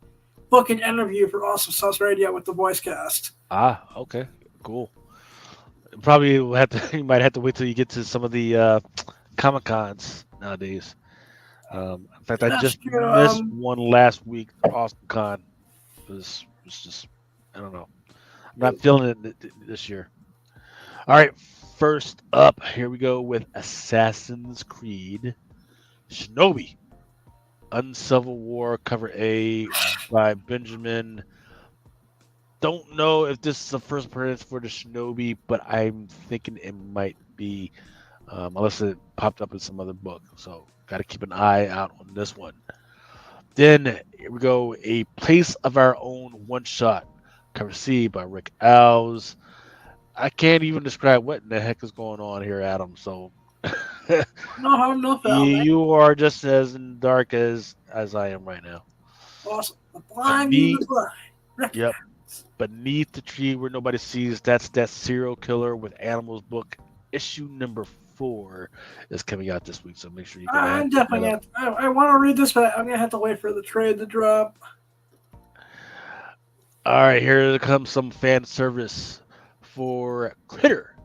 book an interview for Awesome Sauce Radio with the voice cast. Ah, okay, cool. Probably will have to. You might have to wait till you get to some of the Comic Cons nowadays. In fact, I That's just true. missed one last week. Awesome Con was just, I don't know. I'm not feeling it this year. All right, first up, here we go with Assassin's Creed Shinobi, Uncivil War, cover A by Benjamin. Don't know if this is the first appearance for the Shinobi, but I'm thinking it might be, unless it popped up in some other book. So got to keep an eye out on this one. Then here we go, A Place of Our Own one shot, cover C by Rick Alves. I can't even describe what in the heck is going on here, Adam. So No harm, no foul, man. you are just as in the dark as I am right now. Awesome. The blind lead the blind. Rick Yep. Beneath the Tree Where Nobody Sees, that's that serial killer with animals book. Issue number 4 is coming out this week, so make sure you go ahead. I'm definitely have I want to read this, but I'm gonna have to wait for the trade to drop. All right, here comes some fan service for Critter.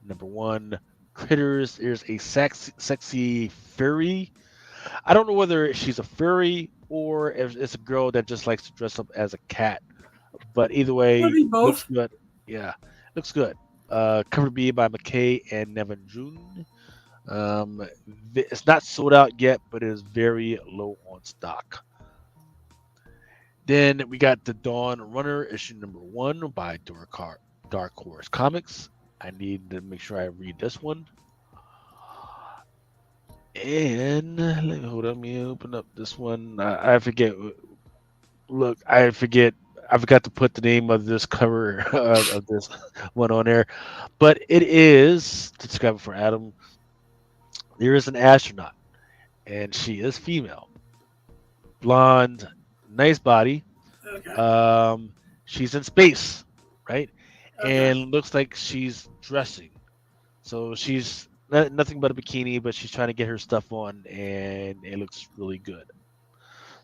Number 1, Critters. There's a sexy furry. I don't know whether she's a furry or if it's a girl that just likes to dress up as a cat. But either way, Could be both. looks good. Yeah, looks good. Cover B by McKay and Nevin June. It's not sold out yet, but it is very low on stock. Then we got the Dawn Runner, issue number 1 by Dark Horse Comics. I need to make sure I read this one. And hold on, let me open up this one. I forget. Look, I forget. I forgot to put the name of this cover of this one on there, but it is, to describe it for Adam, there is an astronaut, and she is female, blonde, nice body. Okay. She's in space, right? Okay. And looks like she's dressing. So she's nothing but a bikini, but she's trying to get her stuff on, and it looks really good.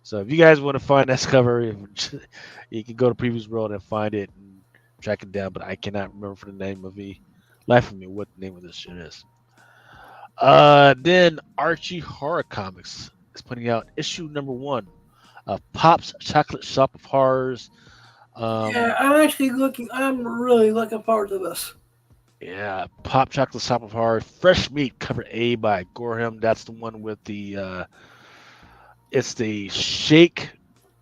So if you guys want to find that cover, you can go to Previous World and find it and track it down. But I cannot remember for the name of life of me what the name of this shit is. Then Archie Horror Comics is putting out issue number 1 of Pop's Chocolate Shop of Horrors. Yeah, I'm really looking forward to this. Yeah, Pop Chocolate Shop of Horrors, Fresh Meat, cover A by Gorham. That's the one with the it's the shake,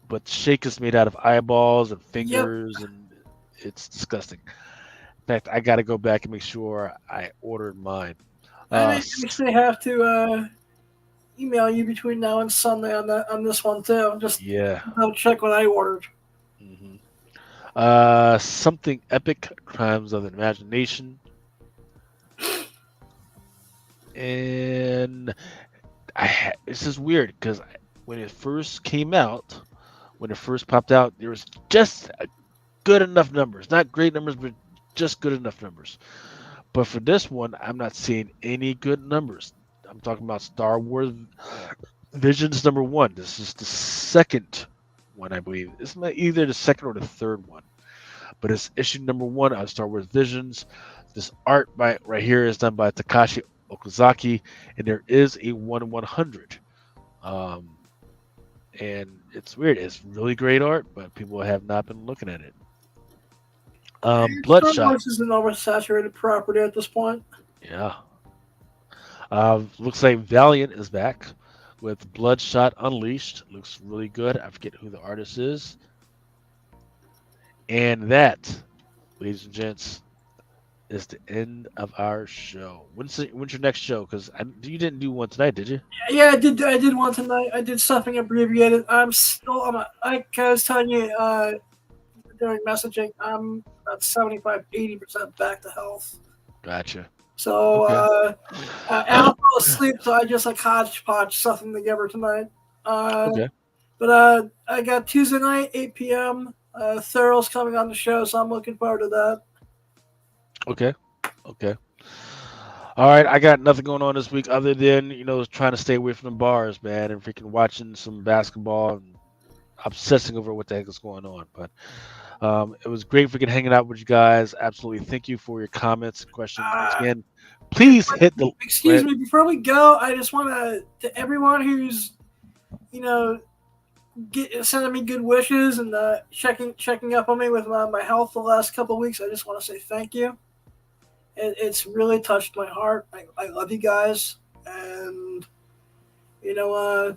but the shake is made out of eyeballs and fingers, and it's disgusting. In fact, I got to go back and make sure I ordered mine. I may actually have to email you between now and Sunday on this one too. Just I'll check what I ordered. Something Epic, Crimes of the Imagination. And this is weird because when it first came out, when it first popped out, there was just good enough numbers. Not great numbers, but just good enough numbers. But for this one, I'm not seeing any good numbers. I'm talking about Star Wars Visions number 1. This is the second one, I believe. It's not either the second or the third one. But it's issue number 1 of Star Wars Visions. This art right here is done by Takashi Okazaki, and there is a 1/100. And it's weird. It's really great art, but people have not been looking at it. Bloodshot. Star Wars is an oversaturated property at this point. Yeah. Looks like Valiant is back with Bloodshot Unleashed. Looks really good. I forget who the artist is. And that, ladies and gents, is the end of our show. When's your next show? Because you didn't do one tonight, did you? Yeah, I did one tonight. I did something abbreviated. Like I was telling you during messaging, I'm about 75-80% back to health. Gotcha. So Okay. Al fell asleep, so I just like hodgepodge something together tonight. Okay. But I got Tuesday night, 8 p.m. Thurl's coming on the show, so I'm looking forward to that. Okay. All right, I got nothing going on this week other than trying to stay away from the bars, man, and freaking watching some basketball and obsessing over what the heck is going on. But it was great freaking hanging out with you guys. Absolutely, thank you for your comments and questions. Once again, please hit the. Excuse me, before we go, I just want to everyone who's sending me good wishes and checking up on me with my health the last couple of weeks. I just want to say thank you. It's really touched my heart. I love you guys, and I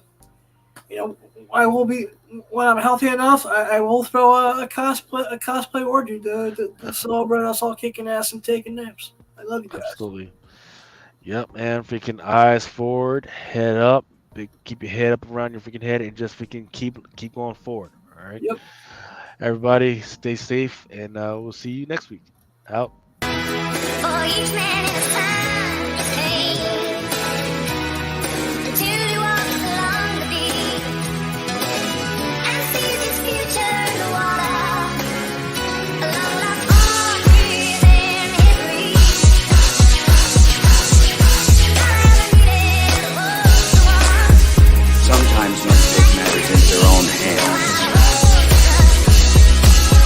will be when I'm healthy enough. I will throw a cosplay orgy to celebrate us all kicking ass and taking names. I love you guys. Absolutely. Yep, man. Freaking eyes forward, head up. Keep your head up around your freaking head and just freaking keep going forward. All right. Yep. Everybody, stay safe, and we'll see you next week. Out. For each man in his time to take, until he walks along the beach and sees his future in the water, along with all within his reach. I haven't needed a world to want. Sometimes men take matters into their own hands.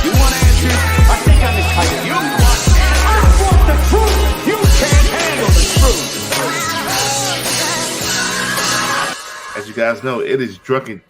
You want answers? I think I'm entitled. You want answers? I want the truth. You can't handle the truth. As you guys know, it is Drunken